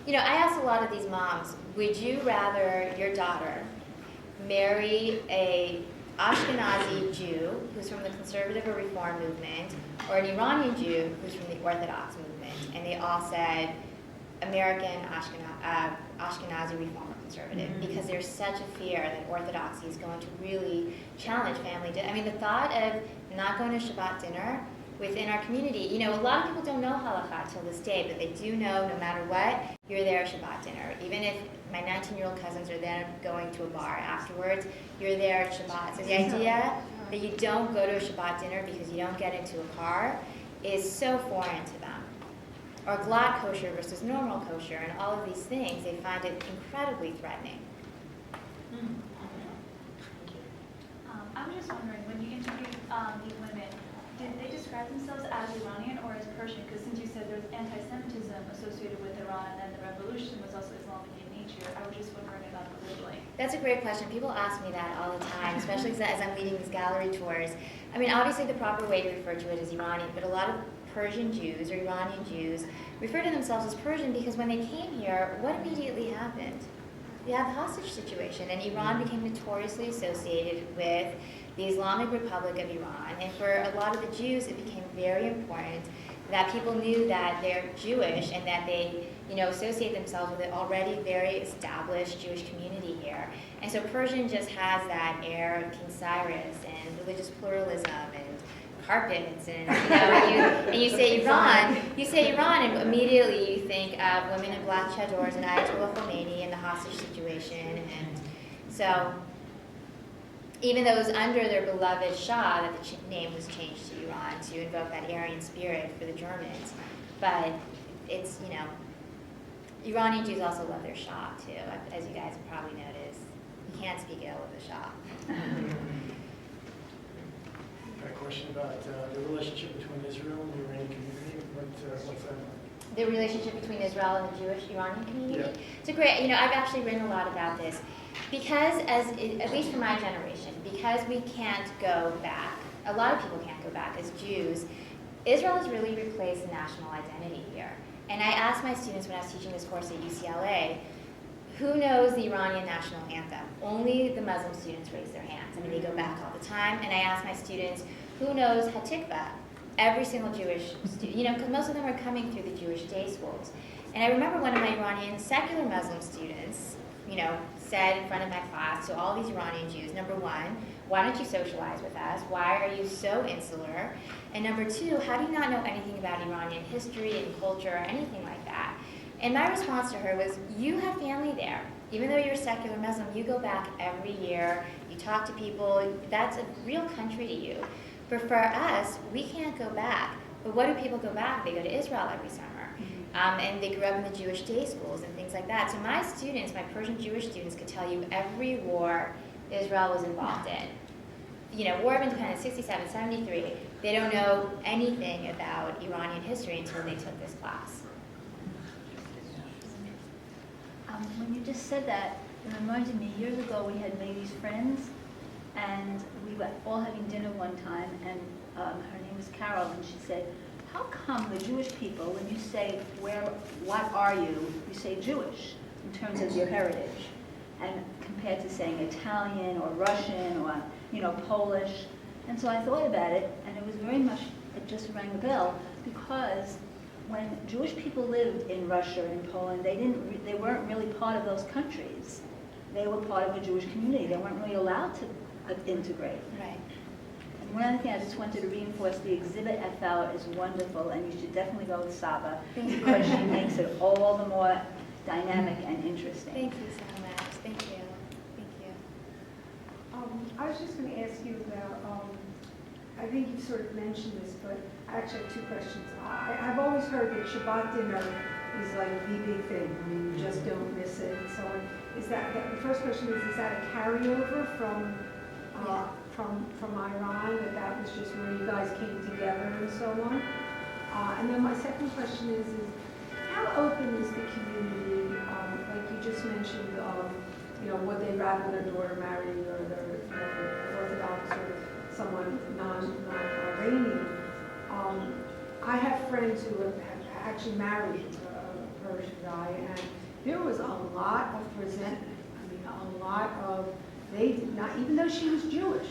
I asked a lot of these moms, would you rather your daughter marry a Ashkenazi Jew who's from the conservative or reform movement, or an Iranian Jew who's from the Orthodox movement? And they all said American Ashkenazi reform or conservative, because there's such a fear that Orthodoxy is going to really challenge family. The thought of not going to Shabbat dinner within our community, a lot of people don't know halakha till this day, but they do know no matter what, you're there at Shabbat dinner. Even if my 19-year-old cousins are then going to a bar afterwards, you're there at Shabbat. So the idea that you don't go to a Shabbat dinner because you don't get into a car is so foreign to them. Or glatt kosher versus normal kosher, and all of these things, they find it incredibly threatening. I'm just wondering, when you interviewed these women, did they describe themselves as Iranian or as Persian? Because since you said there's anti-Semitism associated with Iran, and then the revolution was also Islamic in nature, I was just wondering about the labeling. That's a great question. People ask me that all the time, especially as I'm leading these gallery tours. Obviously the proper way to refer to it is Iranian, but a lot of Persian Jews or Iranian Jews refer to themselves as Persian because when they came here, what immediately happened? You have the hostage situation, and Iran became notoriously associated with the Islamic Republic of Iran. And for a lot of the Jews, it became very important that people knew that they're Jewish and that they, associate themselves with an already very established Jewish community here. And so Persian just has that air of King Cyrus and religious pluralism and carpets and you say Iran, and immediately you think of women in black chadors and Ayatollah Khomeini and the hostage situation. And so even though it was under their beloved Shah that the name was changed to Iran to invoke that Aryan spirit for the Germans, but it's, Iranian Jews also love their Shah too, as you guys have probably noticed. You can't speak ill of the Shah. Got a question about the relationship between Israel and the Iranian community. What's that like? The relationship between Israel and the Jewish Iranian community? Yeah. It's a great, I've actually written a lot about this. Because at least for my generation, because we can't go back, a lot of people can't go back as Jews, Israel has really replaced national identity here. And I asked my students when I was teaching this course at UCLA, who knows the Iranian national anthem? Only the Muslim students raise their hands. They go back all the time. And I asked my students, who knows Hatikvah? Every single Jewish student, because most of them are coming through the Jewish day schools. And I remember one of my Iranian secular Muslim students, said in front of my class to all these Iranian Jews, number one, why don't you socialize with us? Why are you so insular? And number two, how do you not know anything about Iranian history and culture or anything like that? And my response to her was, you have family there. Even though you're a secular Muslim, you go back every year, you talk to people, that's a real country to you. But for us, we can't go back. But what do people go back? They go to Israel every summer. And they grew up in the Jewish day schools and things like that. So my students, my Persian Jewish students, could tell you every war Israel was involved in. You know, War of Independence, 67, 73. They don't know anything about Iranian history until they took this class. When you just said that, it reminded me, years ago we had made these friends, and we were all having dinner one time, and her name was Carol, and she said, how come the Jewish people, when you say, what are you, you say Jewish in terms of your heritage, and compared to saying Italian or Russian or, Polish. And so I thought about it, and it was very much, it just rang a bell, because when Jewish people lived in Russia and Poland, they weren't really part of those countries. They were part of a Jewish community. They weren't really allowed to integrate. Right. And one other thing I just wanted to reinforce, the exhibit FL is wonderful, and you should definitely go with Saba, because she makes it all the more dynamic and interesting. Thank you so much. Thank you. Thank you. I was just going to ask you about, I think you sort of mentioned this, but I actually have two questions. I've always heard that Shabbat dinner is like the big thing. I mean, you just don't miss it and so on. Is that the first question is that a carryover from Iran, that was just where you guys came together and so on? And then my second question is how open is the community? Like you just mentioned, would they rather their daughter marry or their Orthodox or someone non-Iranian? I have friends who have actually married a Persian guy, and there was a lot of resentment. I mean, a lot of, they did not, even though she was Jewish,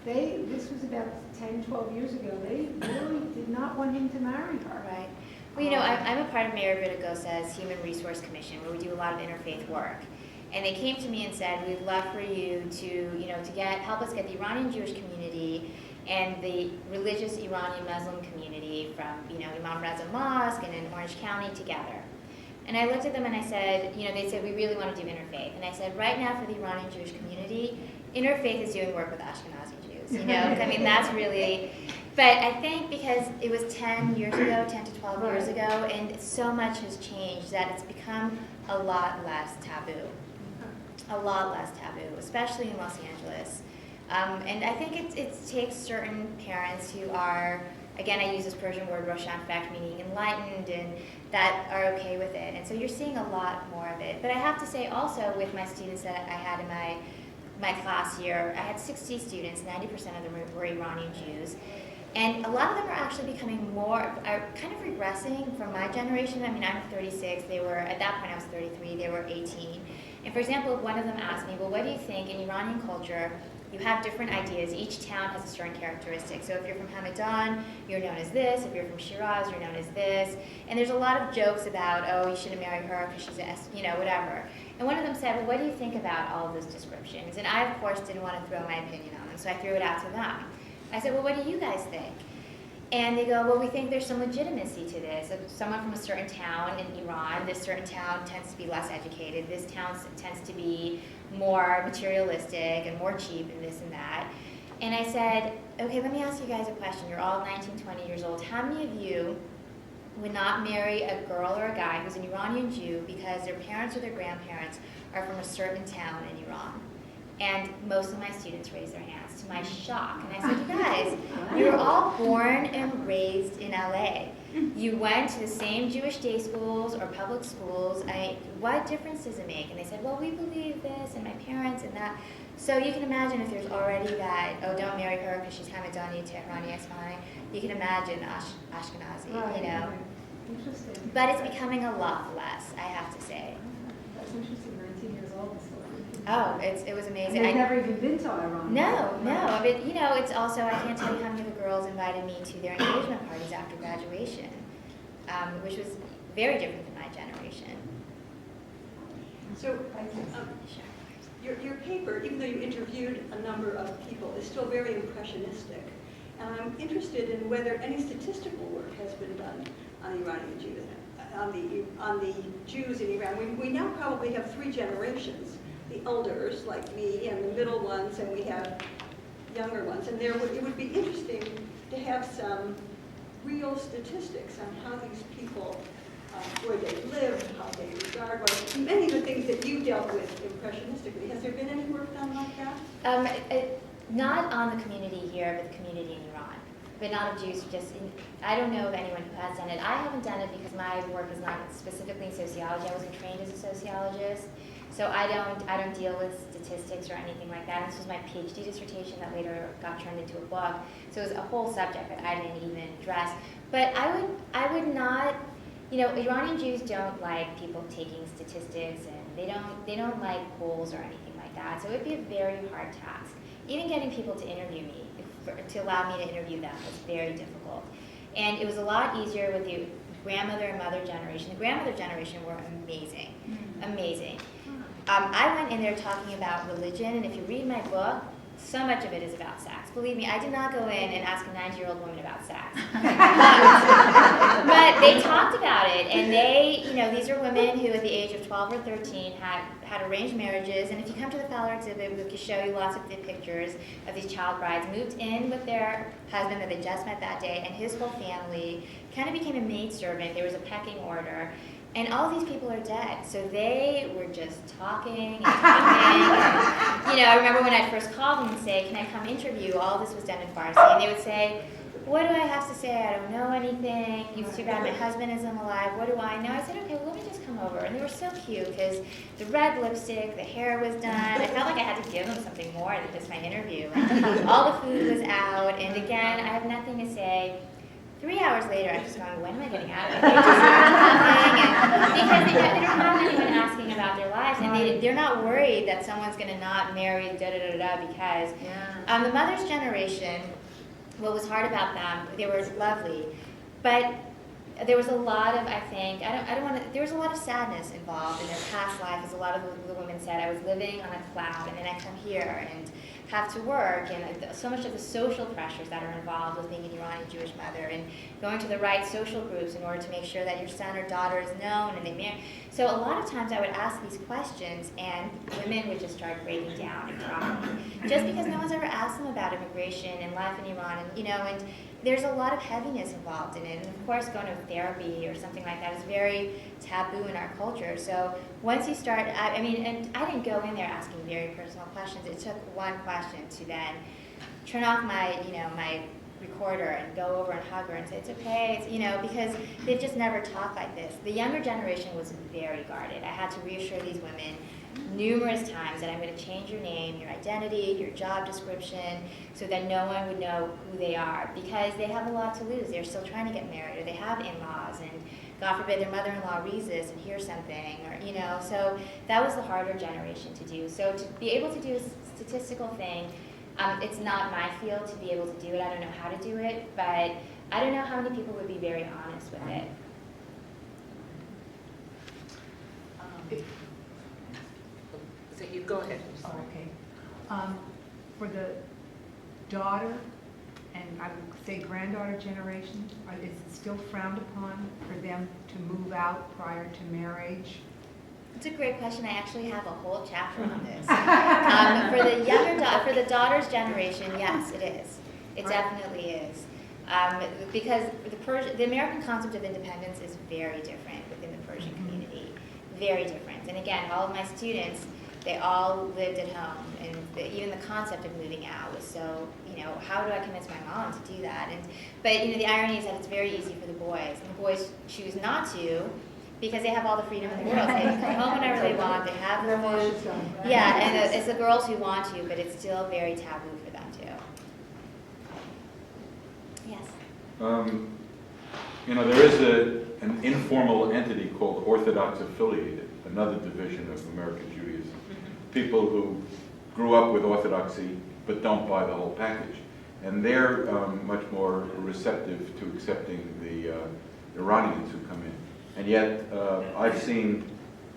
this was about 10, 12 years ago, they really did not want him to marry her. Right. Well, I'm a part of Mayor Vitigosa's Human Resource Commission, where we do a lot of interfaith work. And they came to me and said, we'd love for you to help us get the Iranian Jewish community and the religious Iranian Muslim community from, Imam Reza Mosque and in Orange County together. And I looked at them and I said, they said, we really want to do interfaith. And I said, right now for the Iranian Jewish community, interfaith is doing work with Ashkenazi Jews, I mean, that's really, but I think because it was 10 to 12 years ago, and so much has changed that it's become a lot less taboo. A lot less taboo, especially in Los Angeles. And I think it takes certain parents who are, again, I use this Persian word, Roshan Fekh, meaning enlightened, and that are okay with it. And so you're seeing a lot more of it. But I have to say also with my students that I had in my class here, I had 60 students, 90% of them were Iranian Jews. And a lot of them are actually becoming kind of regressing from my generation. I mean, I'm 36, at that point I was 33, they were 18. And for example, one of them asked me, well, what do you think in Iranian culture, you have different ideas, each town has a certain characteristic. So if you're from Hamadan, you're known as this, if you're from Shiraz, you're known as this. And there's a lot of jokes about, oh, you shouldn't marry her because she's whatever. And one of them said, well, what do you think about all of those descriptions? And I, of course, didn't want to throw my opinion on them, so I threw it out to them. I said, well, what do you guys think? And they go, well, we think there's some legitimacy to this. If someone from a certain town in Iran, this certain town tends to be less educated, this town tends to be more materialistic and more cheap and this and that. And I said, okay, let me ask you guys a question. You're all 19, 20 years old. How many of you would not marry a girl or a guy who's an Iranian Jew because their parents or their grandparents are from a certain town in Iran? And most of my students raised their hands, to my shock. And I said, you guys, you were all born and raised in LA. You went to the same Jewish day schools or public schools. What difference does it make? And they said, well, we believe this, and my parents and that. So you can imagine if there's already that, oh, don't marry her because she's Hamadani, Tehrani, Isfahan. You can imagine Ashkenazi, Right. Interesting. But it's becoming a lot less, I have to say. That's interesting, 19 years old. Oh, it was amazing. I've never even been to Iran. No. But, it's also, I can't tell you how many of the girls invited me to their engagement parties after graduation, which was very different than my generation. So, your paper, even though you interviewed a number of people, is still very impressionistic. And I'm interested in whether any statistical work has been done on the Iranian Jews, on the Jews in Iran. We now probably have 3 generations: the elders like me, and the middle ones, and we have younger ones. And it would be interesting to have some real statistics on how these people, where they live, how they regard life, many of the things that you dealt with impressionistically. Has there been any work done like that? Not on the community here, but the community in Iran. But not of Jews, I don't know of anyone who has done it. I haven't done it because my work is not specifically in sociology. I wasn't trained as a sociologist. So I don't deal with statistics or anything like that. This was my PhD dissertation that later got turned into a book. So it was a whole subject that I didn't even address. But I would not, Iranian Jews don't like people taking statistics, and they don't like polls or anything like that. So it would be a very hard task. Even getting people to interview me, to allow me to interview them, was very difficult. And it was a lot easier with the grandmother and mother generation. The grandmother generation were amazing, amazing. I went in there talking about religion, and if you read my book, so much of it is about sex. Believe me, I did not go in and ask a 90-year-old woman about sex. But they talked about it, and these are women who at the age of 12 or 13 had arranged marriages, and if you come to the Fowler exhibit, we can show you lots of the pictures of these child brides, moved in with their husband that they just met that day, and his whole family kind of became a maidservant. There was a pecking order. And all these people are dead, so they were just talking and talking. I remember when I first called them and say, "Can I come interview?" All this was done in Farsi, and they would say, "What do I have to say? I don't know anything. It's too bad my husband isn't alive. What do I know?" I said, "Okay, well, let me just come over." And they were so cute because the red lipstick, the hair was done. I felt like I had to give them something more than just my interview. And all the food was out, and again, I have nothing to say. 3 hours later, I'm just going, when am I getting out of it? They're just talking, because they don't have anyone asking about their lives, and they're not worried that someone's going to not marry da-da-da-da, because the mother's generation, what was hard about them, they were lovely, but there was a lot of, I think, there was a lot of sadness involved in their past life, as a lot of the women said. I was living on a cloud, and then I come here and have to work, and so much of the social pressures that are involved with being an Iranian Jewish mother, and going to the right social groups in order to make sure that your son or daughter is known and they marry. So a lot of times I would ask these questions, and women would just start breaking down and crying, just because no one's ever asked them about immigration and life in Iran, and there's a lot of heaviness involved in it. And of course, going to therapy or something like that is very taboo in our culture. So once you start, and I didn't go in there asking very personal questions. It took one question to then turn off my, my recorder and go over and hug her and say, "It's okay," because they've just never talked like this. The younger generation was very guarded. I had to reassure these women numerous times that I'm going to change your name, your identity, your job description, so that no one would know who they are, because they have a lot to lose. They're still trying to get married, or they have in-laws, and God forbid their mother-in-law reads this and hears something, or so that was the harder generation to do. So to be able to do a statistical thing, it's not my field to be able to do it. I don't know how to do it, but I don't know how many people would be very honest with it. So you go ahead. Oh, okay. For the daughter, and I would say granddaughter generation, is it still frowned upon for them to move out prior to marriage? It's a great question. I actually have a whole chapter on this. For the daughter's generation, yes, it is. It definitely is. Because the American concept of independence is very different within the Persian community. Very different. And again, all of my students, they all lived at home, and even the concept of moving out was so, how do I convince my mom to do that? But the irony is that it's very easy for the boys, and the boys choose not to, because they have all the freedom in the world. They can come home whenever they want, they have the food. Yeah, and it's the girls who want to, but it's still very taboo for them too. Yes? There is an informal entity called Orthodox Affiliated, another division of American Judaism. People who grew up with Orthodoxy but don't buy the whole package. And they're much more receptive to accepting the Iranians who come in. And yet, I've seen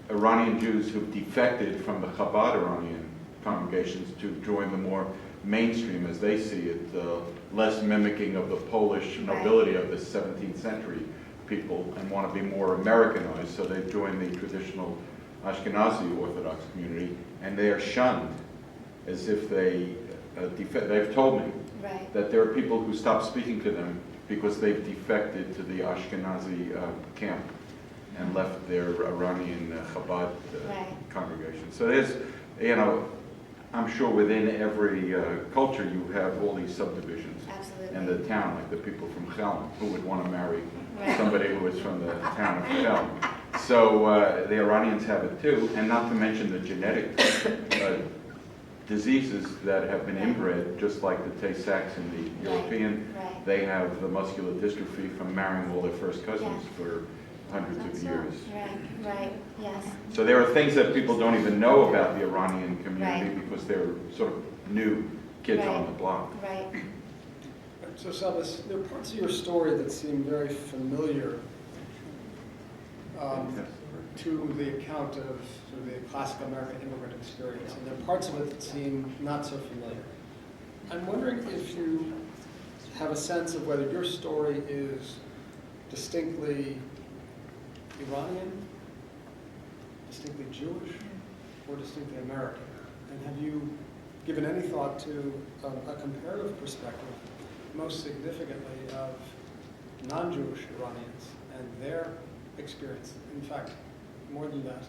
Iranian Jews who've defected from the Chabad Iranian congregations to join the more mainstream, as they see it, less mimicking of the Polish nobility of the 17th century people, and want to be more Americanized, so they've joined the traditional Ashkenazi Orthodox community, and they are shunned as if they've told me that there are people who stop speaking to them because they've defected to the Ashkenazi camp and left their Iranian Chabad congregation. So there's, you know, I'm sure within every culture you have all these subdivisions. Absolutely. And the town, like the people from Chelm, who would want to marry somebody who was from the town of Chelm. So the Iranians have it too, and not to mention the genetic diseases that have been inbred, just like the Tay-Sachs in the European. They have the muscular dystrophy from marrying all their first cousins for hundreds of years. Yes. So there are things that people don't even know about the Iranian community because they're sort of new kids on the block. So Saba, there are parts of your story that seem very familiar to the account of sort of the classic American immigrant experience, and there are parts of it that seem not so familiar. I'm wondering if you have a sense of whether your story is distinctly Iranian, distinctly Jewish, or distinctly American? And have you given any thought to a comparative perspective, most significantly of non-Jewish Iranians and their experience? In fact, more than that,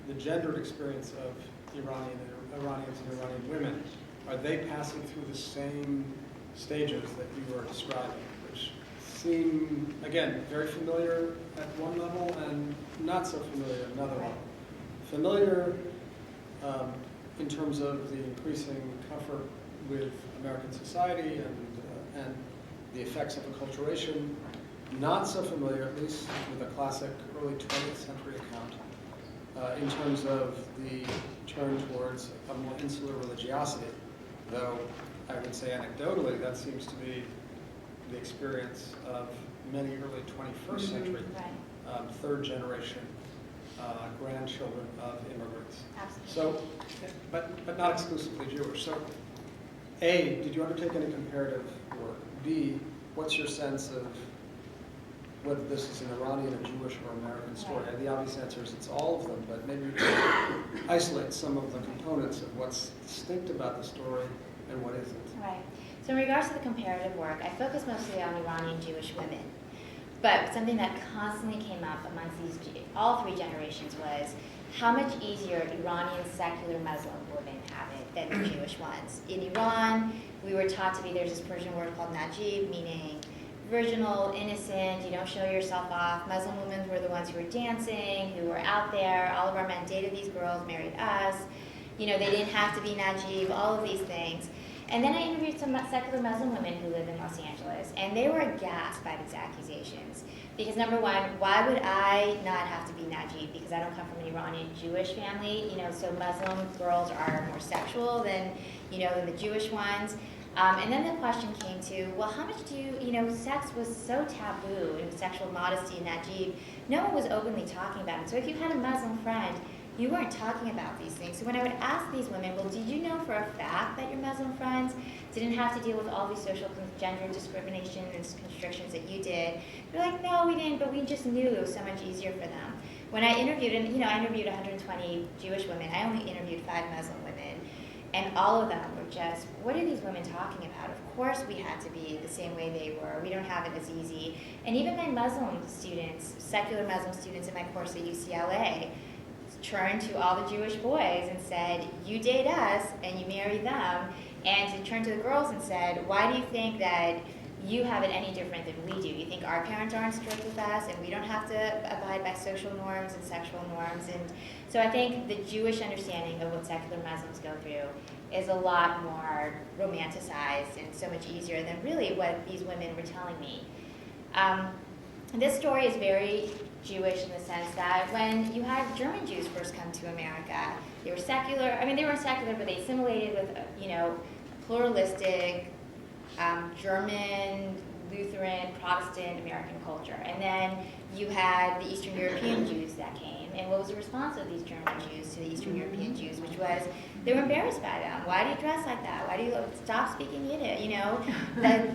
the gendered experience of Iranians and Iranian women. Are they passing through the same stages that you were describing, which seem, again, very familiar at one level and not so familiar at another level? Familiar in terms of the increasing comfort with American society and the effects of acculturation. Not so familiar, at least with a classic early 20th century account, in terms of the turn towards a more insular religiosity, though I would say anecdotally that seems to be the experience of many early 21st century, third generation grandchildren of immigrants. So, but not exclusively Jewish. So, A, did you undertake any comparative work? B, what's your sense of whether this is an Iranian, a Jewish, or American story? The obvious answer is it's all of them, but maybe you can isolate some of the components of what's distinct about the story and what isn't. Right. So in regards to the comparative work, I focused mostly on Iranian Jewish women. But something that constantly came up amongst all three generations was how much easier Iranian secular Muslim women have it than the Jewish ones. In Iran, we were taught to be, there's this Persian word called najib, meaning virginal, innocent, you don't show yourself off. Muslim women were the ones who were dancing, who were out there. All of our men dated these girls, married us. You know, they didn't have to be najib, all of these things. And then I interviewed some secular Muslim women who live in Los Angeles, and they were aghast by these accusations. Because number one, why would I not have to be najib? Because I don't come from an Iranian Jewish family, you know, so Muslim girls are more sexual than the Jewish ones. And then the question came to, well, how much do you, sex was so taboo, and sexual modesty and najib, no one was openly talking about it. So if you had a Muslim friend, you weren't talking about these things. So when I would ask these women, well, did you know for a fact that your Muslim friends didn't have to deal with all these social gender discrimination and constrictions that you did? They're like, no, we didn't, but we just knew it was so much easier for them. When I interviewed, and I interviewed 120 Jewish women, I only interviewed 5 Muslim women, and all of them were just, what are these women talking about? Of course we had to be the same way they were. We don't have it as easy. And even my Muslim students, secular Muslim students in my course at UCLA, turned to all the Jewish boys and said, you date us and you marry them, and to turn to the girls and said, why do you think that you have it any different than we do? You think our parents aren't strict with us and we don't have to abide by social norms and sexual norms? And so I think the Jewish understanding of what secular Muslims go through is a lot more romanticized and so much easier than really what these women were telling me. This story is very Jewish in the sense that when you had German Jews first come to America, they were secular. I mean, they weren't secular, but they assimilated with, pluralistic German, Lutheran, Protestant American culture. And then you had the Eastern European Jews that came. And what was the response of these German Jews to the Eastern European Jews, which was they were embarrassed by them. Why do you dress like that? Why do you stop speaking Yiddish? You know, that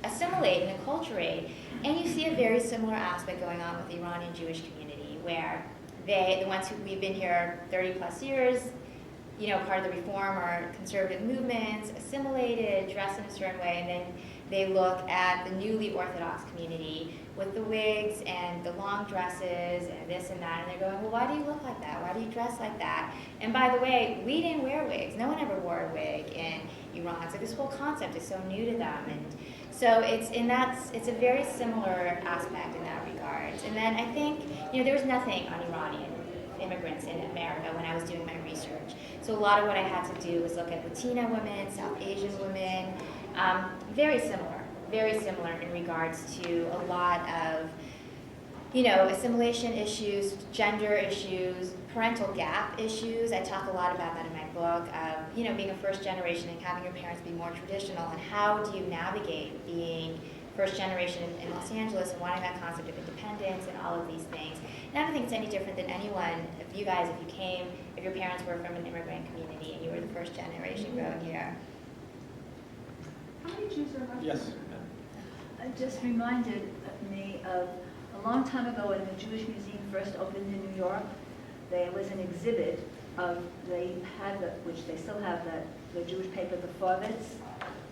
assimilate and acculturate. And you see a very similar aspect going on with the Iranian Jewish community, where the ones who we've been here 30 plus years, you know, part of the reform or conservative movements, assimilated, dressed in a certain way, and then they look at the newly Orthodox community with the wigs and the long dresses and this and that, and they're going, well, why do you look like that? Why do you dress like that? And by the way, we didn't wear wigs. No one ever wore a wig in Iran. So this whole concept is so new to them. And so it's a very similar aspect in that regard. And then I think, you know, there was nothing on Iranian immigrants in America when I was doing my research. So a lot of what I had to do was look at Latina women, South Asian women, very similar in regards to a lot of, you know, assimilation issues, gender issues, parental gap issues. I talk a lot about that in my book, of, you know, being a first generation and having your parents be more traditional, and how do you navigate being first generation in Los Angeles and wanting that concept of independence and all of these things. And I don't think it's any different than anyone, if you guys, if your parents were from an immigrant community and you were the first generation growing here. How many Jews are left? Yes. It just reminded me of a long time ago when the Jewish Museum first opened in New York. There was an exhibit of, they had, which they still have, the Jewish paper, the Forvitz,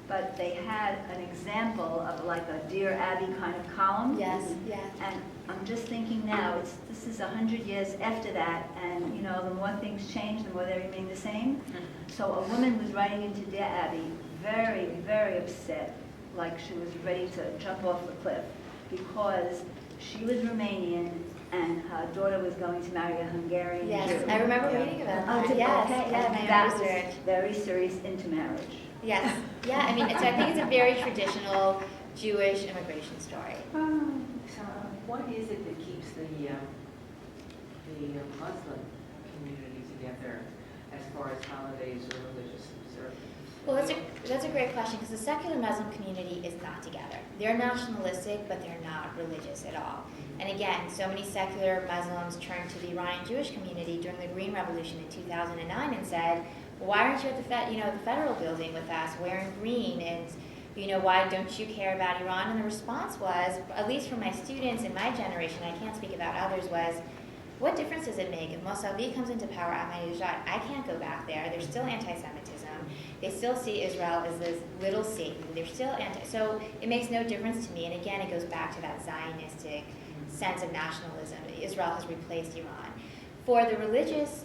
but they had an example of like a Dear Abby kind of column. Yes, yeah. And I'm just thinking now, this is 100 years after that, and you know, the more things change, the more they remain the same. So a woman was writing into Dear Abby, very, very upset, like she was ready to jump off the cliff, because she was Romanian and her daughter was going to marry a Hungarian Yes, Jew. I remember reading about that. Oh, Yes, okay. yeah, And my that research. was very serious into marriage. Yes, yeah, I mean, I think it's a very traditional Jewish immigration story. So what is it that keeps the Muslim community together as far as holidays or religious observances? Well, that's a great question, because the secular Muslim community is not together. They're nationalistic, but they're not religious at all. And again, so many secular Muslims turned to the Iranian Jewish community during the Green Revolution in 2009 and said, well, why aren't you at the federal building with us wearing green, and you know, why don't you care about Iran? And the response was, at least for my students in my generation, I can't speak about others, was, what difference does it make if Mossavi comes into power at Ahmadinejad? I can't go back there. There's still anti-Semitism. They still see Israel as this little Satan. They're still so it makes no difference to me. And again, it goes back to that Zionistic sense of nationalism. Israel has replaced Iran. For the religious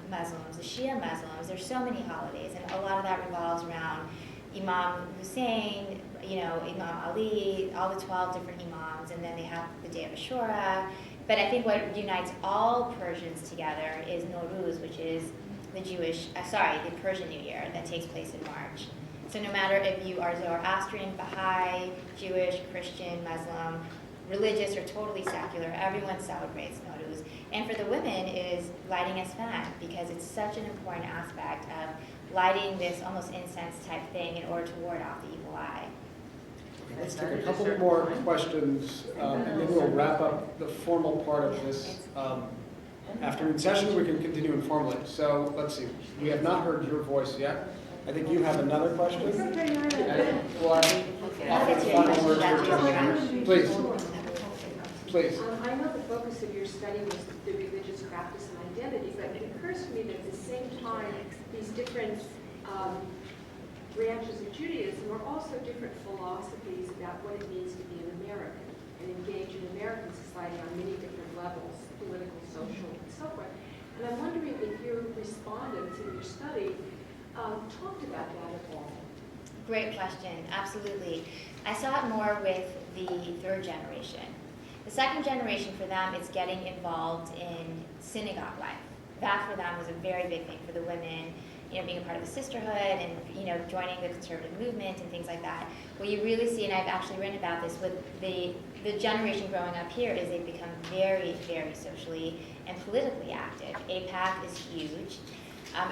Muslims, the Shia Muslims, there's so many holidays, and a lot of that revolves around Imam Hussein, you know, Imam Ali, all the 12 different imams, and then they have the day of Ashura. But I think what unites all Persians together is Nowruz, which is the Persian New Year that takes place in March. So no matter if you are Zoroastrian, Baha'i, Jewish, Christian, Muslim, religious, or totally secular, everyone celebrates Nowruz. And for the women, it is lighting Esfand, because it's such an important aspect of lighting this almost incense type thing in order to ward off the evil eye. Let's take a couple more questions, and then we'll wrap up the formal part of this afternoon session. We can continue informally. So let's see. We have not heard your voice yet. I think you have another question. And we'll offer the final words for John. Please. Please. I know the focus of your study was the religious practice and identity, but it occurs to me that at the same time, these different branches of Judaism are also different philosophies about what it means to be an American and engage in American society on many different levels, political, social, and so forth. And I'm wondering if your respondents in your study talked about that at all. Great question, absolutely. I saw it more with the third generation. The second generation, for them, it's getting involved in synagogue life. That for them was a very big thing for the women, you know, being a part of the sisterhood and, you know, joining the conservative movement and things like that. What you really see, and I've actually written about this with the generation growing up here, is they've become very, very socially and politically active. APAC is huge.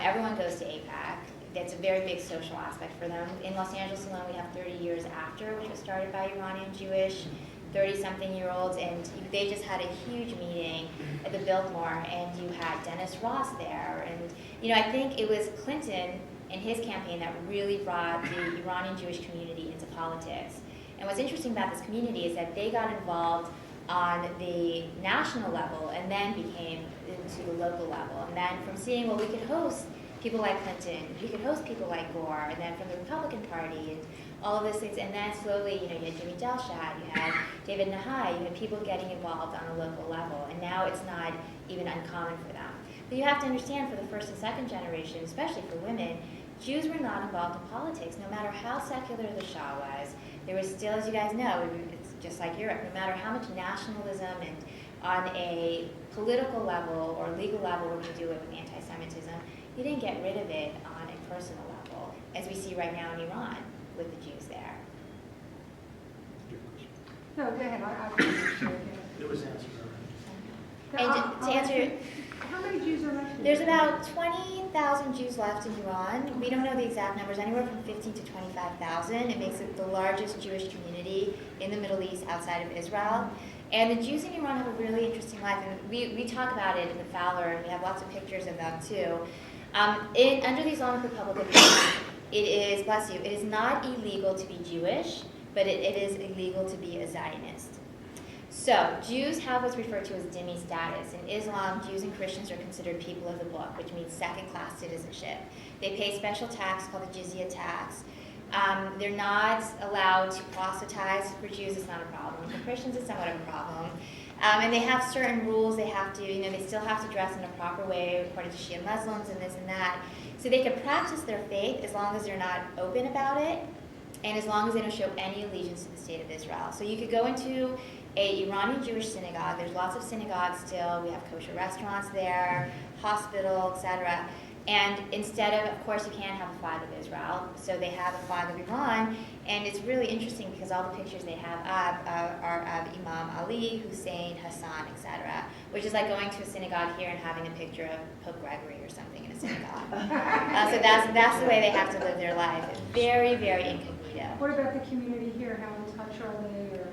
Everyone goes to APAC. That's a very big social aspect for them. In Los Angeles alone, we have 30 Years After, which was started by Iranian Jewish. 30-something-year-olds, and they just had a huge meeting at the Biltmore, and you had Dennis Ross there. And, I think it was Clinton and his campaign that really brought the Iranian Jewish community into politics. And what's interesting about this community is that they got involved on the national level and then became into the local level. And then from seeing, well, we could host people like Clinton, we could host people like Gore, and then from the Republican Party, and all of those things. And then slowly, you had Jimmy Delshad, you had David Nahai, you had people getting involved on a local level. And now it's not even uncommon for them. But you have to understand, for the first and second generation, especially for women, Jews were not involved in politics. No matter how secular the Shah was, there was still, as you guys know, it's just like Europe, no matter how much nationalism and on a political level or legal level we're going to do it with anti-Semitism, you didn't get rid of it on a personal level, as we see right now in Iran with the Jews there. No, go ahead. It was answered And to answer, how many Jews are left? there's about 20,000 Jews left in Iran. We don't know the exact numbers, anywhere from 15 to 25,000. It makes it the largest Jewish community in the Middle East outside of Israel. And the Jews in Iran have a really interesting life, and we talk about it in the Fowler, and we have lots of pictures of them too. Under the Islamic Republic of Iran, it is, bless you, it is not illegal to be Jewish, but it is illegal to be a Zionist. So, Jews have what's referred to as dhimmi status. In Islam, Jews and Christians are considered people of the book, which means second-class citizenship. They pay special tax called the jizya tax. They're not allowed to proselytize. For Jews, it's not a problem. For Christians, it's somewhat of a problem. And they have certain rules. They have to, they still have to dress in a proper way according to Shia Muslims and this and that. So they can practice their faith as long as they're not open about it, and as long as they don't show any allegiance to the state of Israel. So you could go into an Iranian Jewish synagogue. There's lots of synagogues still. We have kosher restaurants there, hospital, etc. And instead of course, you can't have a flag of Israel, so they have a flag of Iran. And it's really interesting because all the pictures they have are of Imam Ali, Hussein, Hassan, etc. Which is like going to a synagogue here and having a picture of Pope Gregory or something in a synagogue. So that's the way they have to live their life. Very, very incognito. What about the community here? How in touch are they? Or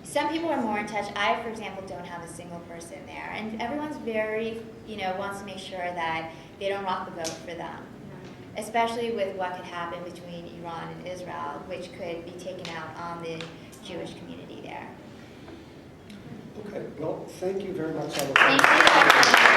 some people are more in touch. I, for example, don't have a single person there. And everyone's very, wants to make sure that they don't rock the boat for them. Especially with what could happen between Iran and Israel, which could be taken out on the Jewish community there. Okay, well, thank you very much. Thank you.